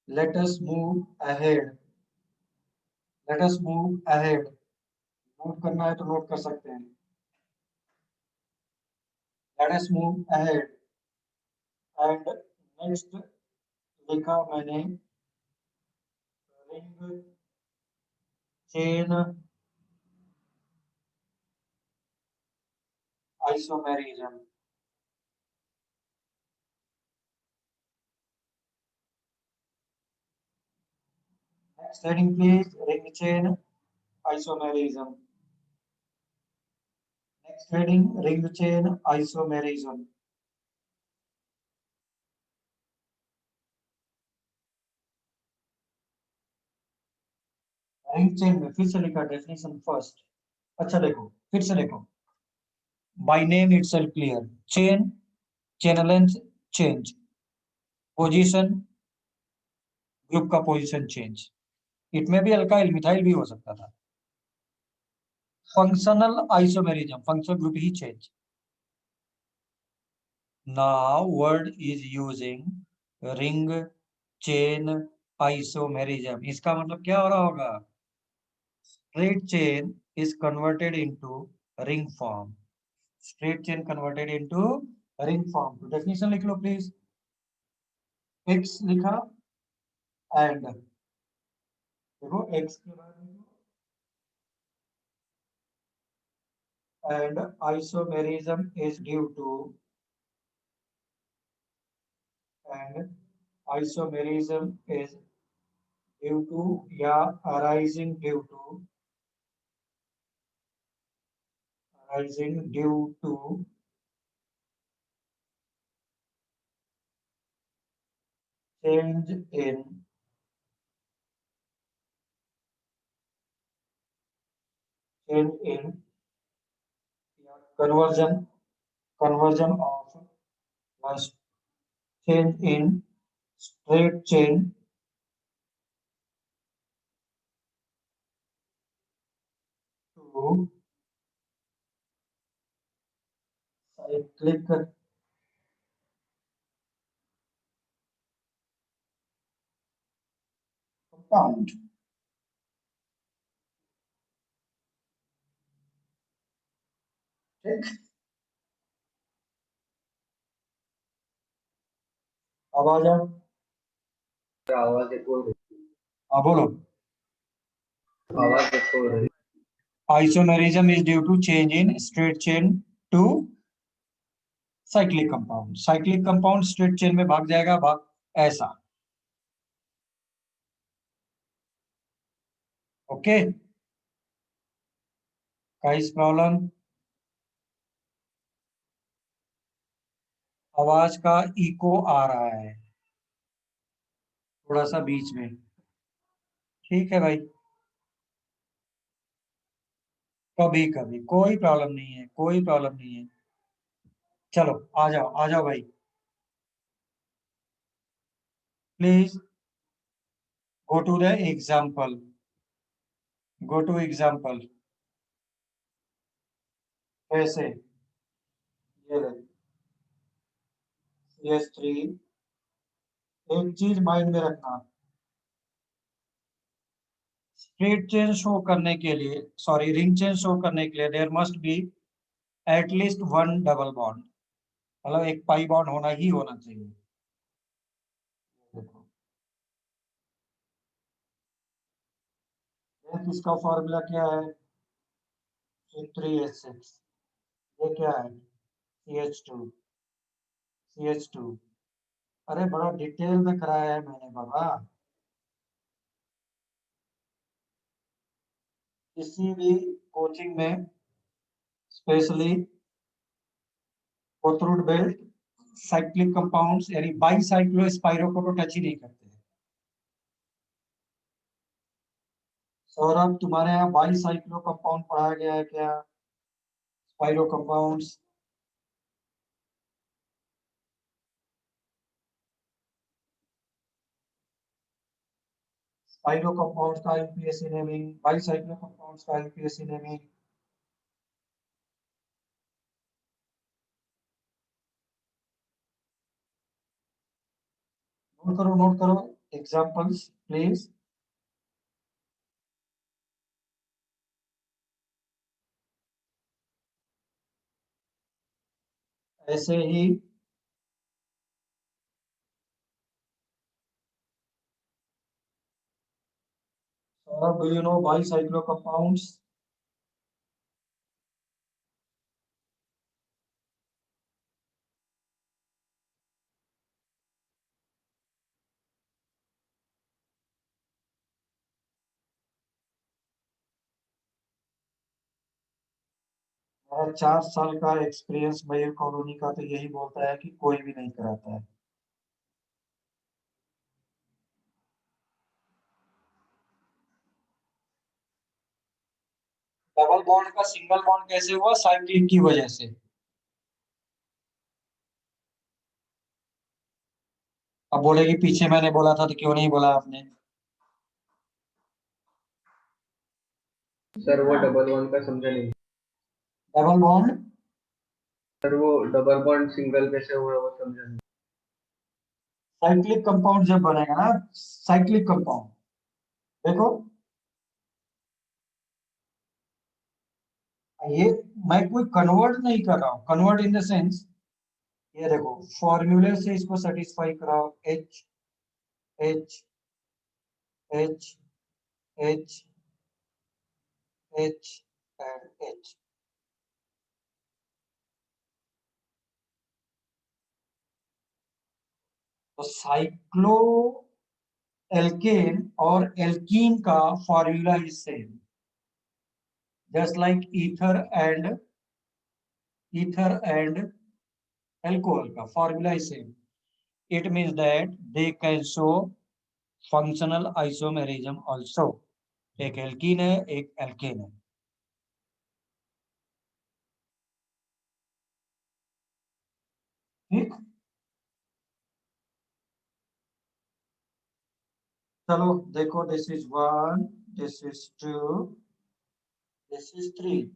let us move ahead. Let us move ahead. Note करना है तो नोट कर सकते हैं। Let us move ahead. And next लिखा मैंने ring chain isomerism. Next heading please, ring chain isomerism. Next heading, ring chain isomerism. Ring chain में फिर से लिखा डेफिनेशन फर्स्ट। अच्छा देखो, फिर से देखो, by name itself clear. Chain, chain length change, position, group का पोजीशन चेंज। इसमें भी अल्काइल मिथाइल भी हो सकता था। Functional isomerism, functional group he change. Now word is using ring chain isomerism. इसका मतलब क्या हो रहा होगा? Straight chain is converted into ring form. Straight chain converted into ring form. तो definition लिख लो please. X लिखा and देखो X के बाद and isomerism is due to या arising due to change in conversion of change in straight chain to cyclic compound. ठीक, अब आ जाओ, आवाज एको हो रही हाँ बोलो. आवाज एको हो रही Isomerism is due to change in straight chain to cyclic compound. Cyclic compound straight chain में भाग जाएगा, भाग ऐसा. ओके, गाइस प्रॉब्लम, आवाज का इको आ रहा है थोड़ा सा बीच में. ठीक है भाई, कभी कभी कोई प्रॉब्लम नहीं है, कोई प्रॉब्लम नहीं है. चलो आ जाओ भाई, please go to the example. Go to example. कैसे? ये ले CS3. एक चीज माइंड में रखना, स्ट्रेट चेन शो करने के लिए, सॉरी रिंग चेन शो करने के लिए there must be at least one double bond, मतलब एक पाई बॉन्ड होना ही होना चाहिए. देखो इसका फॉर्मूला क्या है? C3H6. ये क्या है? CH2. अरे बड़ा डिटेल में कराया है मैंने बाबा. किसी भी कोचिंग में specially Kothrud belt cyclic compounds यानी बाईसाइक्लो स्पाइरो को तो टच ही नहीं करते हैं. सौरभ, तुम्हारे यहाँ बाईसाइक्लो कंपाउंड पढ़ाया गया है क्या? Spiro compounds. स्पाइरो कंपाउंड्स का यूपीएससी नेमिंग, बाईसाइक्लो कंपाउंड्स का यूपीएससी नेमिंग. नोट करो एग्जांपल्स प्लीज. ऐसे ही Saurabh, do you know bicyclo compounds? मेरा 4 साल का एक्सपीरियंस मयूर कॉलोनी का तो यही बोलता है कि कोई भी नहीं कराता है. डबल बॉन्ड का सिंगल बॉन्ड कैसे हुआ? साइक्लिक की वजह से. अब बोलेगी पीछे मैंने बोला था तो क्यों नहीं बोला आपने? सर वो डबल बॉन्ड का समझा नहीं डबल बॉन्ड सर, वो डबल बॉन्ड सिंगल कैसे हुआ वो समझा नहीं. साइक्लिक कंपाउंड जब बनेगा ना, साइक्लिक कंपाउंड, देखो ये मैं कोई कन्वर्ट नहीं कर रहा हूँ, कन्वर्ट इन द सेंस ये देखो फॉर्मूले से इसको सेटिस्फाई कराओ. H H H H H and H. तो साइक्लो एल्केन और एल्कीन का formula is same, just like ether and alcohol का formula is same. It means that they can show functional isomerism also. एक alkene है, एक alkane है. ठीक, चलो देखो, this is 1, this is 2, this is 3.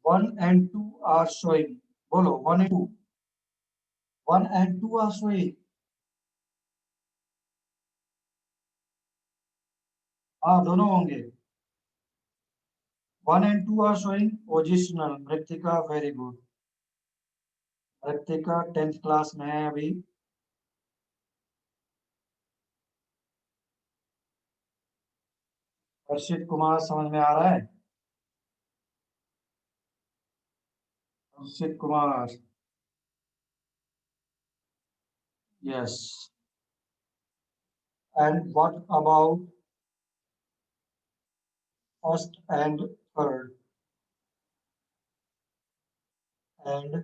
1 and 2 are showing. बोलो 1 and 2. 1 and 2 are showing. हाँ, दोनों होंगे. 1 and 2 are showing positional. मृतिका, वेरी गुड. मृतिका 10th क्लास में है अभी. हर्षित कुमार, समझ में आ रहा है? Harshit Kumar, yes. And what about first and third and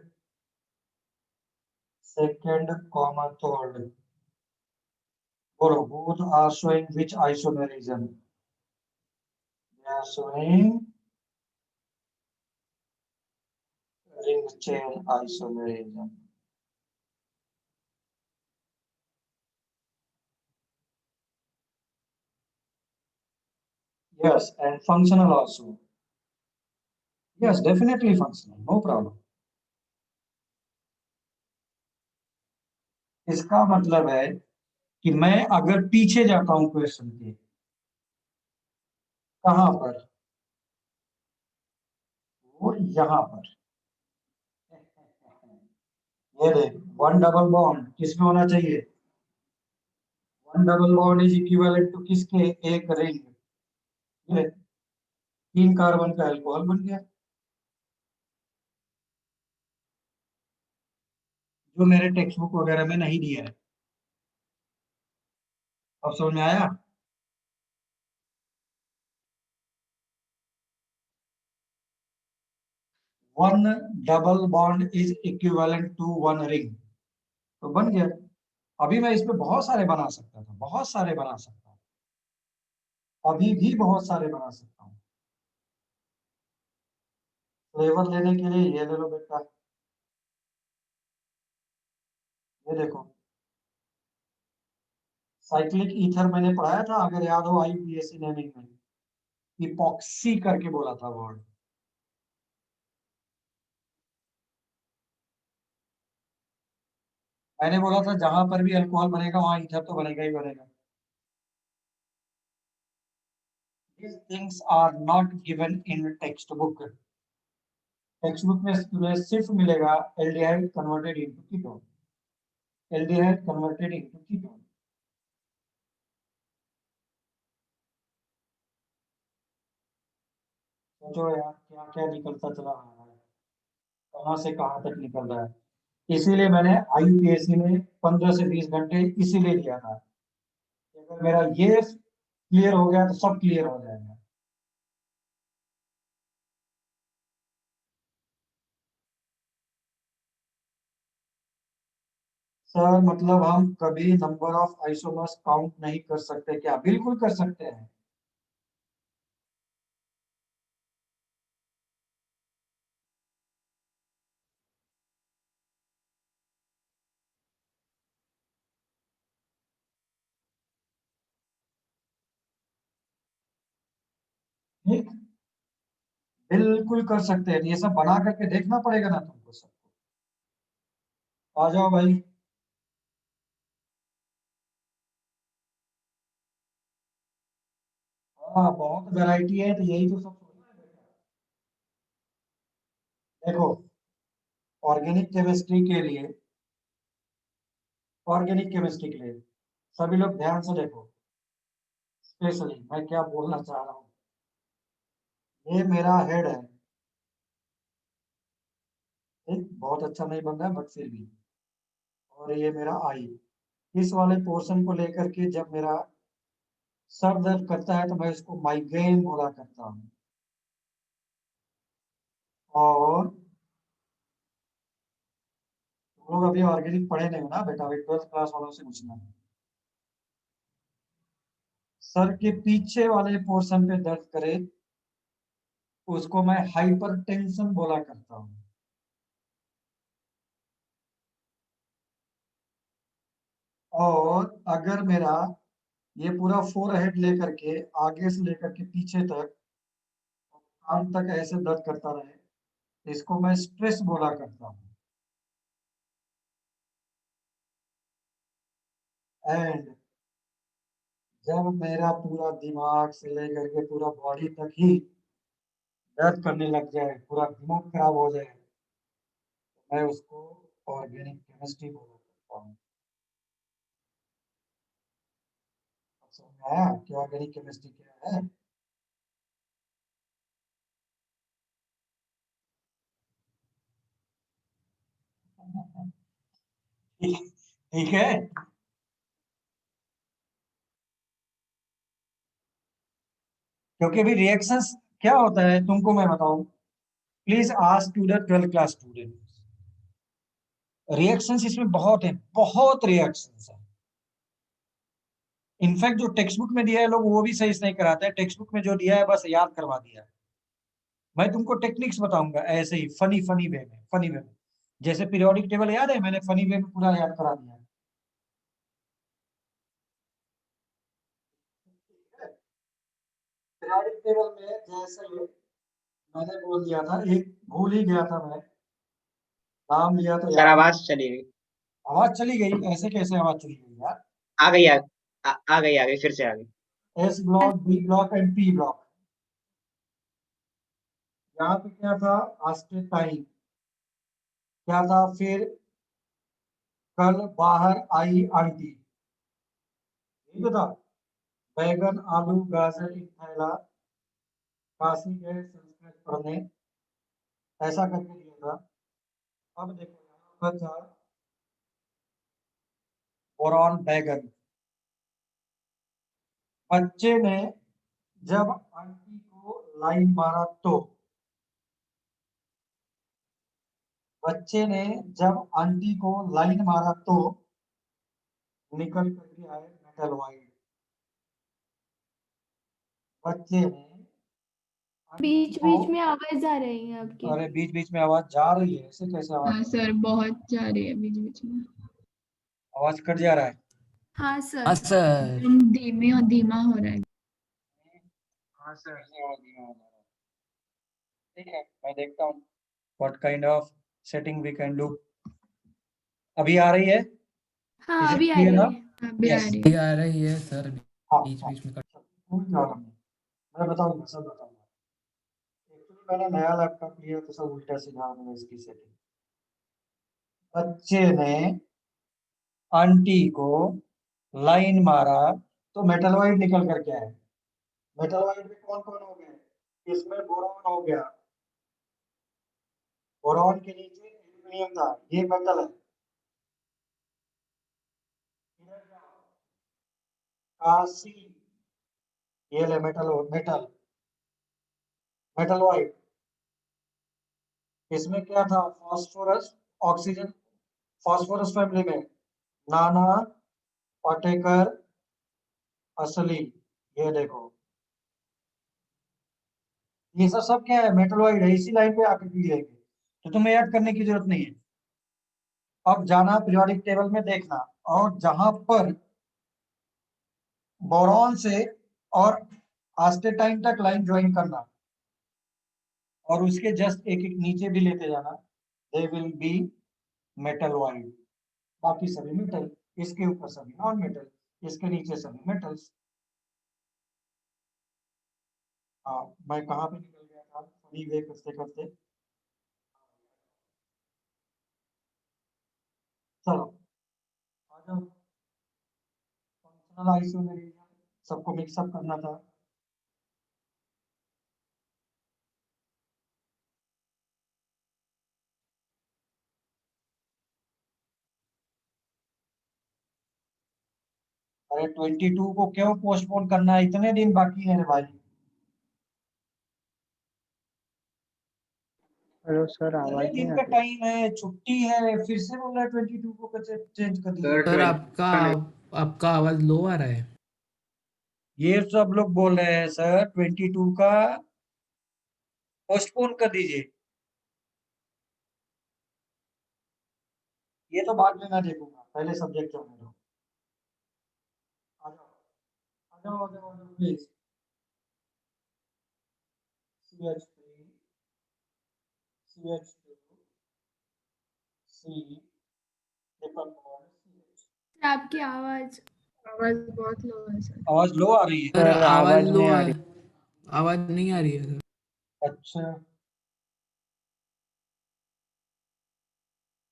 second comma third? बोलो, both are showing which isomerism? They are showing ring chain isomerism. Yes, and functional also. Yes, definitely functional, no problem. इसका मतलब है कि मैं अगर पीछे जाता हूं क्वेश्चन के, कहां पर? वो यहां पर. ये देख, 1 डबल बॉन्ड किसमें होना चाहिए? 1 double bond is equivalent to किसके? एक रिंग. ये 3 कार्बन का अल्कोहल बन गया, जो मेरे टेक्स्ट बुक वगैरह में नहीं दिया है. अब समझ में आया? One double bond is equivalent to 1 ring. तो बन गया. अभी मैं इसमें बहुत सारे बना सकता था, बहुत सारे बना सकता हूँ, अभी भी बहुत सारे बना सकता हूँ. फ्लेवर लेने के लिए ये ले लो बेटा. ये देखो, साइक्लिक ईथर मैंने पढ़ाया था, अगर याद हो, आईयूपीएससी नेमिंग में इपॉक्सी करके बोला था वर्ड. मैंने बोला था जहां पर भी अल्कोहल बनेगा वहां ईथर तो बनेगा ही बनेगा. These things are not given in textbook. Text book में तुम्हें सिर्फ मिलेगा aldehyde converted into ketone, aldehyde converted into ketone. सोचो यार, क्या क्या निकलता चला आ रहा है, कहां से कहां तक निकल रहा है. इसीलिए मैंने आईयूपीएससी में 15 से 20 घंटे इसीलिए दिया था. अगर मेरा ये क्लियर हो गया तो सब क्लियर हो जाएगा. सर मतलब हम कभी नंबर ऑफ आइसोमर्स काउंट नहीं कर सकते क्या? बिल्कुल कर सकते हैं. ठीक, बिल्कुल कर सकते हैं. ये सब बना करके देखना पड़ेगा ना तुमको सबको. आ जाओ भाई. हाँ, बहुत वैरायटी है, तो यही तो सब सोचना है बेटा. देखो, ऑर्गेनिक केमिस्ट्री के लिए, ऑर्गेनिक केमिस्ट्री के लिए सभी लोग ध्यान से देखो. स्पेशली मैं क्या बोलना चाह रहा हूँ. ये मेरा हेड है, ठीक, बहुत अच्छा नहीं बन रहा है बट फिर भी. और ये मेरा आई. इस वाले पोर्शन को लेकर के जब मेरा सर दर्द करता है तो मैं इसको माइग्रेन बोला करता हूँ। और तुम लोग अभी ऑर्गेनिक पढ़े नहीं हो ना बेटा, अभी 12th क्लास वालों से पूछना। सर के पीछे वाले पोर्शन पे दर्द करे उसको मैं हाइपरटेंशन बोला करता हूँ। और अगर मेरा ये पूरा फोरहेड लेकर के आगे से लेकर के पीछे तक कान तक ऐसे दर्द करता रहे, इसको मैं स्ट्रेस बोला करता हूँ। एंड जब मेरा पूरा दिमाग से लेकर के पूरा बॉडी तक ही दर्द करने लग जाए, पूरा दिमाग खराब हो जाए, तो मैं उसको ऑर्गेनिक केमिस्ट्री बोला करता हूँ। अब समझ में आया कि ऑर्गेनिक केमिस्ट्री क्या है? ठीक ठीक है। क्योंकि अभी रिएक्शंस क्या होता है तुमको मैं बताऊं, please ask to the 12th class student. Reactions इसमें बहुत है, बहुत रिएक्शंस है। इनफैक्ट जो टेक्स्ट बुक में दिया है लोग वो भी सही से नहीं कराते हैं, टेक्स्ट बुक में जो दिया है बस याद करवा दिया है। मैं तुमको टेक्निक्स बताऊंगा ऐसे ही फनी फनी वे में, फनी वे में। जैसे पीरियोडिक टेबल याद है, मैंने फनी वे में पूरा याद करा दिया है। पीरियोडिक टेबल में जैसे मैंने बोल दिया था, एक भूल ही गया था मैं, नाम लिया तो सर याद। आवाज चली गई। आवाज चली गई? ऐसे कैसे आवाज चली गई यार? आ गई आ गई फिर से आ गई। S block, B block and P block. यहाँ पे क्या था? टाइम क्या था? फिर कल बाहर आई आंटी, ठीक था। बैगन आलू गाजर एक थैला, काशी गए संस्कृत पढ़ने, ऐसा करके दिया था। अब देखो यहाँ पर था बोरॉन बैगन। बच्चे ने जब आंटी को लाइन मारा तो, बच्चे ने जब आंटी को लाइन मारा तो निकल करके आए मेटल वाइट। बच्चे ने आंटी बीच को, बीच में आवाज आ रही है आपकी। अरे बीच बीच में आवाज जा रही है, ऐसे कैसे आवाज हाँ आ रही सर, बहुत जा रही है बीच बीच में। है? आवाज कट जा रहा है। हाँ हाँ सर। सर। एकदम धीमे और धीमा हो रहा है। हाँ सर, आवाज धीमा हो जा रहा है। ठीक है, मैं देखता हूँ what kind of setting we can do. अभी आ रही है? हाँ इज इट अभी आ क्लियर रही ना? है। अभी आ यस। रही ये है। आ रही है सर, हाँ बीच हाँ, बीच में कट। कोई प्रॉब्लम नहीं, मैं बताऊंगा, सब बताऊंगा। एक्चुअली मैंने नया लैपटॉप लिया तो सब उल्टा सीधा मैंने इसकी सेटिंग। बच्चे ने आंटी को लाइन मारा तो मेटल वाइट निकल कर क्या है? मेटल वाइट में कौन कौन हो गए? इसमें बोरॉन हो गया, बोरॉन के नीचे एल्यूमिनियम था, ये मेटल है। इधर जाओ, काशी, ये ले मेटल, मेटल, मेटल वाइट। इसमें क्या था? फास्फोरस, ऑक्सीजन, फास्फोरस फैमिली में नाना, पाटेकर, असली, ये देखो, ये सब सब क्या है? मेटल वाइट है, इसी लाइन पे आके पी लेंगे, तो तुम्हें याद करने की जरूरत नहीं है। अब जाना पीरियोडिक टेबल में देखना, और जहां पर बोरॉन से और आस्टेटाइन तक लाइन ज्वाइन करना, और उसके जस्ट एक एक नीचे भी लेते जाना, they will be metal white. बाकी सभी मेटल, इसके ऊपर सभी नॉन मेटल, इसके नीचे सभी मेटल्स। हाँ, मैं कहाँ पे निकल गया था फनी वे करते करते। चलो आ जाओ, फंक्शनल आइसोमेरिज्म सबको मिक्सअप करना था। अरे 22 को क्यों पोस्टपोन करना है, इतने दिन बाकी है रे भाई। हेलो सर, इतने आवाज नहीं दिन आ का रही। टाइम है, छुट्टी है, फिर से बोल रहा है 22 को कैसे चेंज कर दीजिए। सर सर 20 आपका आपका आवाज लो आ रहा है। ये सब लोग बोल रहे हैं सर 22 का पोस्टपोन कर दीजिए। ये तो बाद में मैं देखूंगा, पहले सब्जेक्ट होने दो। आ जाओ आ जाओ आ जाओ please. CH3 CH2 C triple bond CH। Sir आपकी आवाज आवाज बहुत लो है सर। आवाज लो आ रही है। सर सर, आवाज आवाज लो नहीं आ है, रही। आवाज नहीं आ रही है सर। अच्छा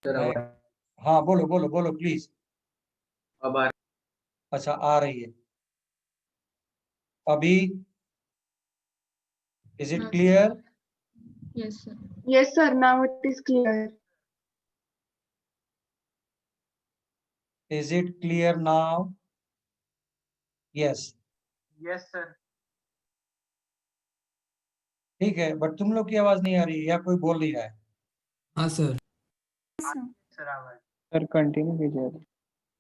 सर मैं- आवाज हाँ बोलो बोलो बोलो प्लीज। अब आ अच्छा आ रही है अभी। इज इट हाँ clear? Yes sir. Yes, sir. Now it is clear. Is it clear now? Yes yes sir. ठीक है, बट तुम लोग की आवाज नहीं आ रही है या कोई बोल नहीं रहा है? हाँ सर। Yes, sir. सर आवाज सर कंटिन्यू कीजिए।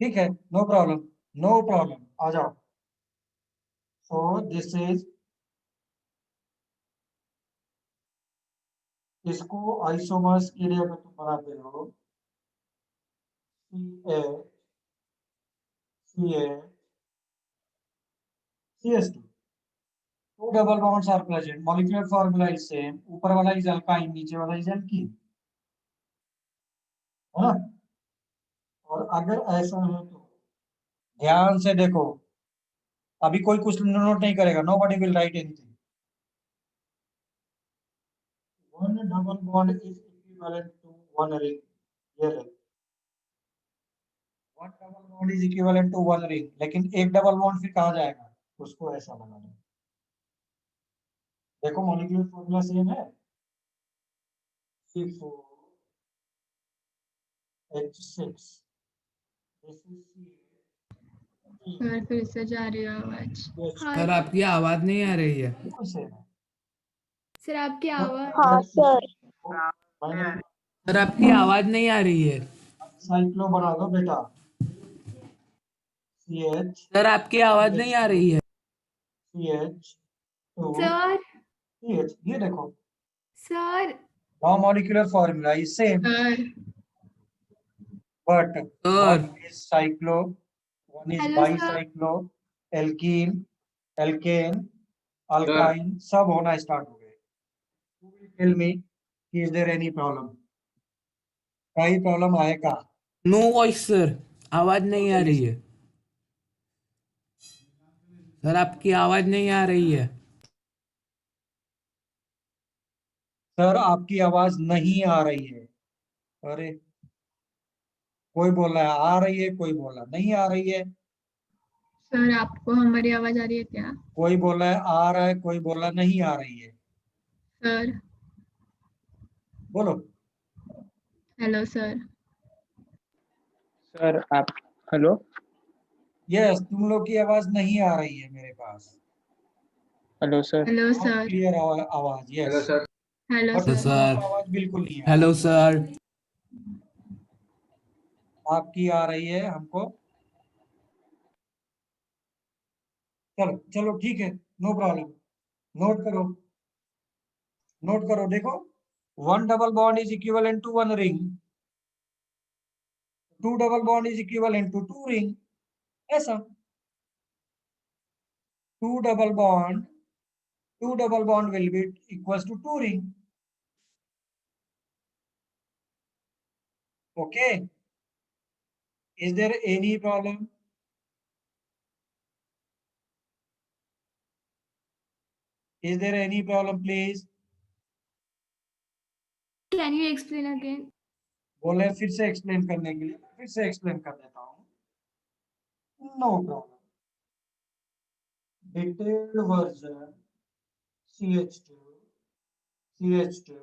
ठीक है, नो प्रॉब्लम नो प्रॉब्लम, आ जाओ। सो दिस इज, इसको आइसोमर्स के लिए अगर तुम बनाते हो CH CH CH2, two double bonds are present, molecular formula is same, ऊपर वाला इज अल्काइन, नीचे वाला इज एल्कीन, है ना? और अगर ऐसा है तो ध्यान से देखो, अभी कोई कुछ नोट नहीं करेगा, nobody will write anything. One double bond is equivalent to one ring. ये ring. One double bond is equivalent to one ring. लेकिन एक डबल बॉन्ड फिर कहाँ जाएगा? उसको ऐसा बनाना। देखो मॉलिक्यूलर फॉर्मूला सेम है, C4H6. This is C8. Sir फिर से जा रही है आवाज। हाँ सर आपकी आवाज नहीं आ रही है। बिल्कुल सेम है। सर आपकी आवाज हाँ सर। सर आपकी आवाज नहीं आ रही है। साइक्लो बना दो बेटा। CH सर आपकी आवाज नहीं आ रही है। CH2 सर CH, ये देखो sir now molecular formula is same, sir but sir one is cyclo, one is Hello, sir. bicyclo, alkene, alkane, sir alkyne, सब होना स्टार्ट हो गए। Who will tell me, is there any problem? कहीं problem आएगा? No voice sir, आवाज नहीं आ रही है। सर आपकी आवाज नहीं आ रही है। सर आपकी आवाज नहीं आ रही है। अरे कोई बोल रहा है आ रही है, कोई बोल रहा नहीं आ रही है, सर आपको हमारी आवाज आ रही है क्या? कोई बोल रहा है आ रहा है, कोई बोल रहा नहीं आ रही है। सर बोलो। Hello sir. सर आप, हेलो यस, तुम लोग की आवाज नहीं आ रही है मेरे पास। Hello sir. Hello sir. Clear आवाज, hello yes, sir hello but hello sir. Sir. आवाज बिल्कुल नहीं आ हेलो रही। सर। आपकी आ रही है हमको। चलो चलो ठीक है, नो प्रॉब्लम। नोट करो, नोट करो, देखो one double bond is equivalent to one ring, two double bond is equivalent to two ring, ऐसा two double bond will be equals to two ring. Okay, is there any problem? Is there any problem please? can you explain again? बोले फिर से explain करने के लिए, फिर से explain कर देता हूँ, no problem. Detailed version CH2 CH2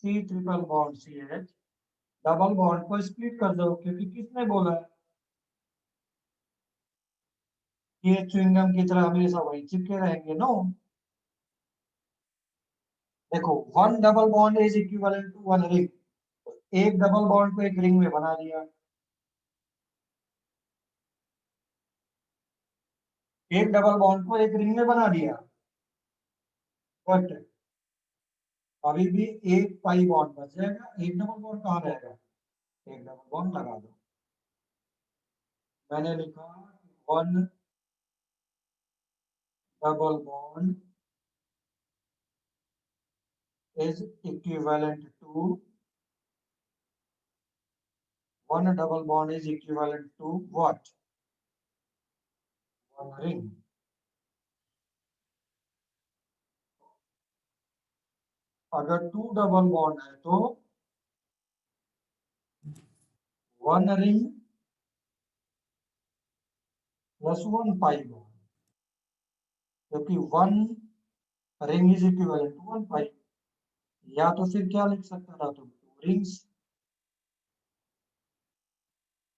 C triple bond CH, double bond को स्प्लिट कर दो, क्योंकि किसने बोला है? ये च्युइंगम की तरह हमेशा वही चिपके रहेंगे? नो। देखो, one double bond is equivalent to one ring. एक डबल बॉन्ड को एक रिंग में बना दिया, एक डबल बॉन्ड को एक रिंग में बना दिया, बट अभी भी एक पाई बॉन्ड बच जाएगा। एक डबल बॉन्ड कहाँ रहेगा? एक डबल बॉन्ड लगा दो। मैंने लिखा one double bond is equivalent to one double bond is equivalent to what? One ring. अगर टू डबल बॉन्ड है तो one ring plus one pi bond, क्योंकि one ring is equivalent to one pi. या तो फिर क्या लिख सकता था तुम? Two rings.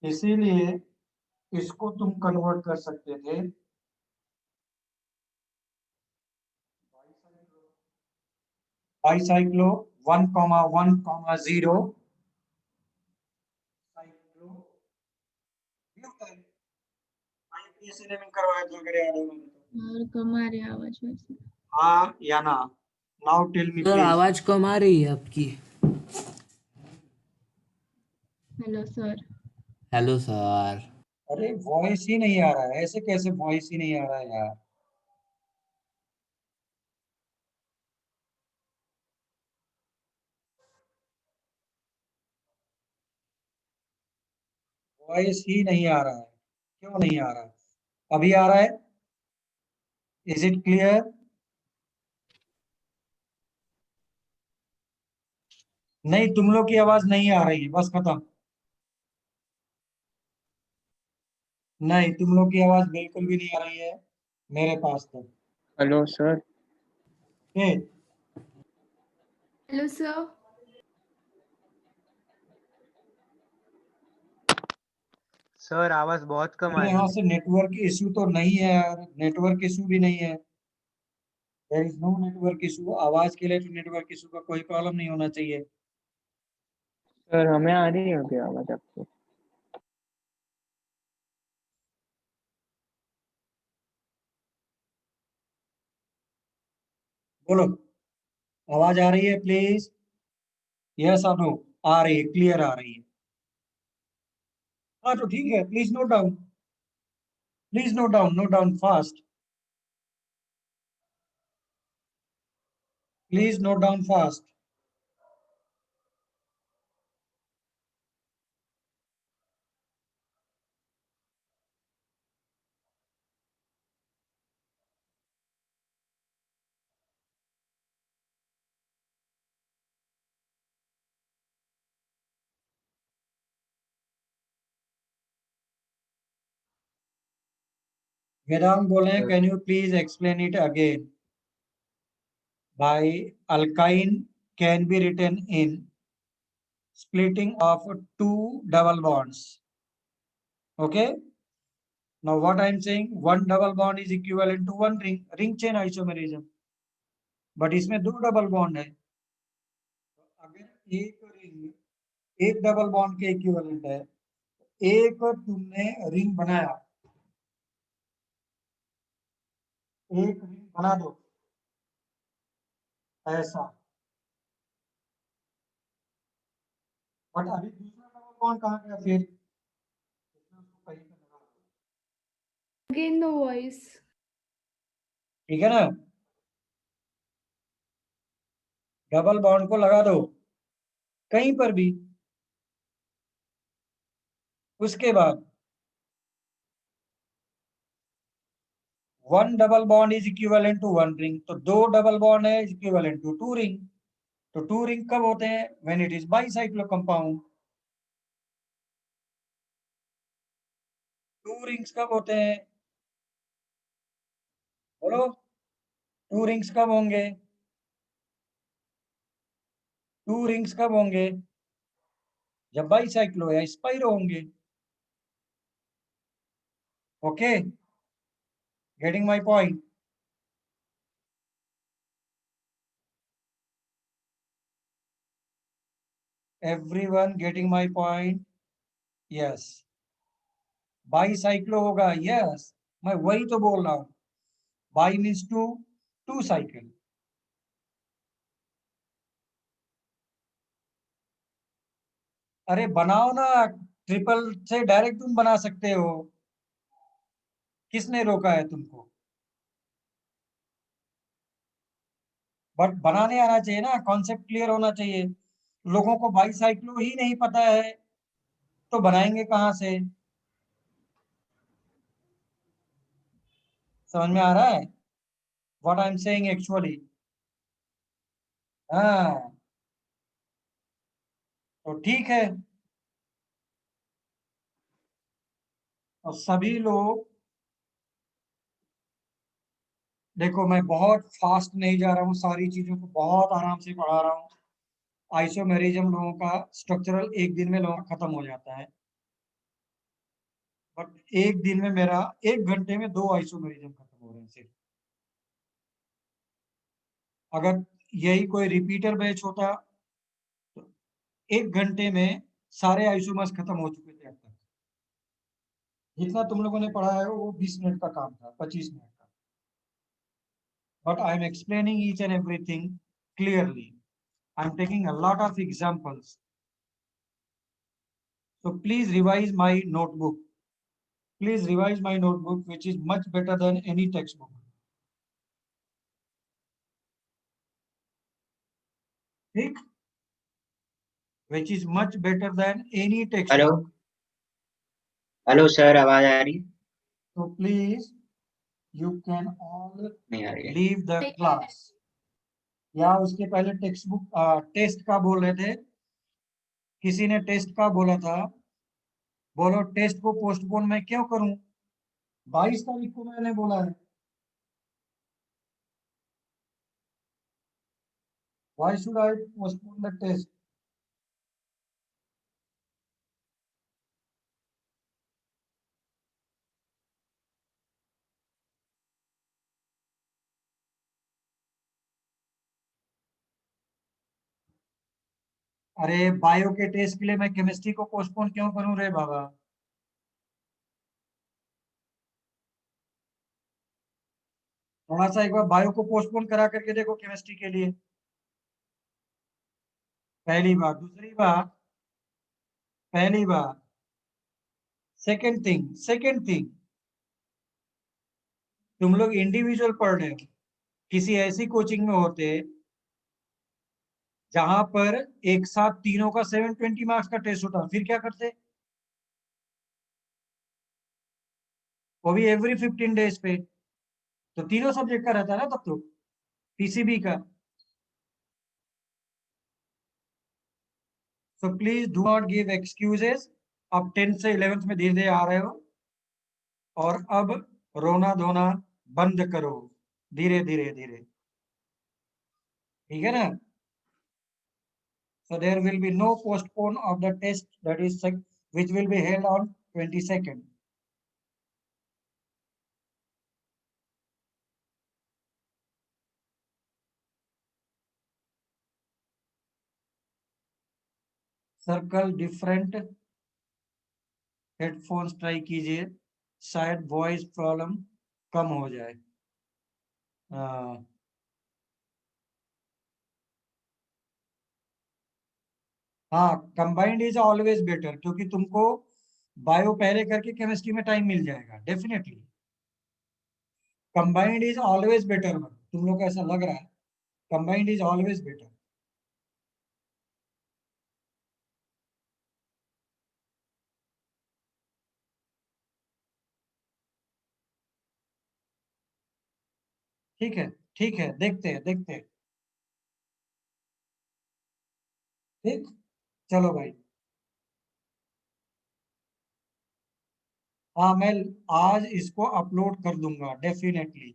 इसीलिए इसको तुम कन्वर्ट कर सकते थे बाईसाइक्लो 1,1,0 साइक्लो ब्यूटेन। आईपीएससी ने करवाया था, अगर याद हो तो। और कम आ रही है आवाज वैसे। हाँ या ना? Now tell me sir please. आवाज कम आ रही है आपकी। Hello sir. Hello sir. अरे वॉइस ही नहीं आ रहा है, ऐसे कैसे वॉइस ही नहीं आ रहा है यार? वॉइस ही नहीं आ रहा है, क्यों नहीं आ रहा है? अभी आ रहा है? Is it clear? नहीं, तुम लोग की आवाज नहीं आ रही है, बस खत्म। नहीं, तुम लोग की आवाज बिल्कुल भी नहीं आ रही है मेरे पास तो। Hello sir. ए, हेलो सर। सर आवाज बहुत कम आ मेरे रही यहाँ है। से नेटवर्क इशू तो नहीं है यार, नेटवर्क इशू भी नहीं है। There is no network issue. आवाज के लिए तो नेटवर्क इशू का कोई प्रॉब्लम नहीं होना चाहिए। सर हमें आ रही है अभी आवाज आपको? बोलो, आवाज आ रही है प्लीज? यस और नो? आ रही है, क्लियर आ रही है। हाँ तो ठीक है, please note down, please note down fast, please note down fast. Vedant बोले, can you please explain it again? by alkyne can be written in splitting of two double bonds. Okay. Now what I am saying, one double bond is equivalent to one ring, ring chain isomerism. But इसमें दो double bond है, तो अगर एक ring एक double bond के equivalent है, एक तुमने रिंग बनाया, एक रिंग बना दो ऐसा, बट अभी दूसरा डबल बॉन्ड कहाँ गया फिर? उसको कहीं पे लगा दो। Again no voice. ठीक है ना? डबल बॉन्ड को लगा दो कहीं पर भी। उसके बाद one double bond is equivalent to one ring, तो दो डबल बॉन्ड है इक्विवेलेंट टू टू रिंग। तो टू रिंग कब होते हैं? When it is bicyclo compound. Two rings कब होते हैं? बोलो, टू रिंग्स कब होंगे? टू रिंग्स कब होंगे? जब बाइसाइक्लो या स्पाइरो होंगे। Okay, Getting my point? Everyone getting my point? Yes. Bicyclo होगा, यस, मैं वही तो बोल रहा हूं. Bi means two cycle. अरे बनाओ ना, ट्रिपल से डायरेक्ट तुम बना सकते हो. किसने रोका है तुमको? बट बनाने आना चाहिए ना, कॉन्सेप्ट क्लियर होना चाहिए. लोगों को बाईसाइक्लो ही नहीं पता है तो बनाएंगे कहाँ से? समझ में आ रहा है what I am saying actually? हाँ, तो ठीक है. और सभी लोग देखो, मैं बहुत फास्ट नहीं जा रहा हूँ, सारी चीजों को बहुत आराम से पढ़ा रहा हूँ. आइसोमेरिज्म लोगों का स्ट्रक्चरल एक दिन में लोगों का खत्म हो जाता है, बट एक दिन में मेरा 1 घंटे में 2 आइसोमेरिज्म खत्म हो रहे हैं सिर्फ. अगर यही कोई रिपीटर बैच होता तो 1 घंटे में सारे आइसोमर्स खत्म हो चुके थे अब तक. जितना तुम लोगों ने पढ़ा है वो 20 मिनट का काम था, 25 मिनट का. But I am explaining each and everything clearly. I am taking a lot of examples. So please revise my notebook. Please revise my notebook, which is much better than any textbook. ठीक? Which is much better than any hello textbook. Hello sir, आवाज आ रही है? So please, you can all नहीं आ रही है. leave the class. या उसके पहले टेस्ट का बोल रहे थे. किसी ने टेस्ट का बोला था. बोलो टेस्ट को पोस्टपोन मैं क्यों करूं? 22 तारीख को मैंने बोला है. Why should I postpone the test? अरे बायो के टेस्ट के लिए मैं केमिस्ट्री को पोस्टपोन क्यों करूं रे बाबा? थोड़ा सा एक बार बायो को पोस्टपोन करा करके देखो केमिस्ट्री के लिए. पहली बात. पहली बात. सेकंड थिंग, तुम लोग इंडिविजुअल पढ़ रहे हो. किसी ऐसी कोचिंग में होते जहां पर एक साथ तीनों का 720 मार्क्स का टेस्ट होता, फिर क्या करते? वो भी एवरी 15 डेज पे. तो तीनों सब्जेक्ट का रहता ना तब तो, पीसीबी का. So please do not give excuses. अब 10th से 11th में धीरे धीरे आ रहे हो, और अब रोना धोना बंद करो, धीरे धीरे धीरे. ठीक है ना? So there will be no postpone of the test, that is which will be held on 22nd. Circle different headphones try कीजिए, शायद वॉइस प्रॉब्लम कम हो जाए. हाँ, कंबाइंड इज ऑलवेज बेटर, क्योंकि तुमको बायो पहले करके केमिस्ट्री में टाइम मिल जाएगा definitely. Combined is always better. तुम लोग को ऐसा लग रहा है, कंबाइंड इज ऑलवेज बेटर. ठीक है, ठीक है, देखते हैं देखते हैं. ठीक, चलो भाई. हाँ, मैं आज इसको अपलोड कर दूंगा डेफिनेटली.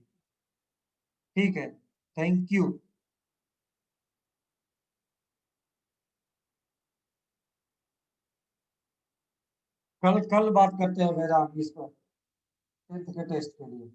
ठीक है, थैंक यू. कल कल बात करते हैं वेदांत इस पर, टेस्ट के लिए.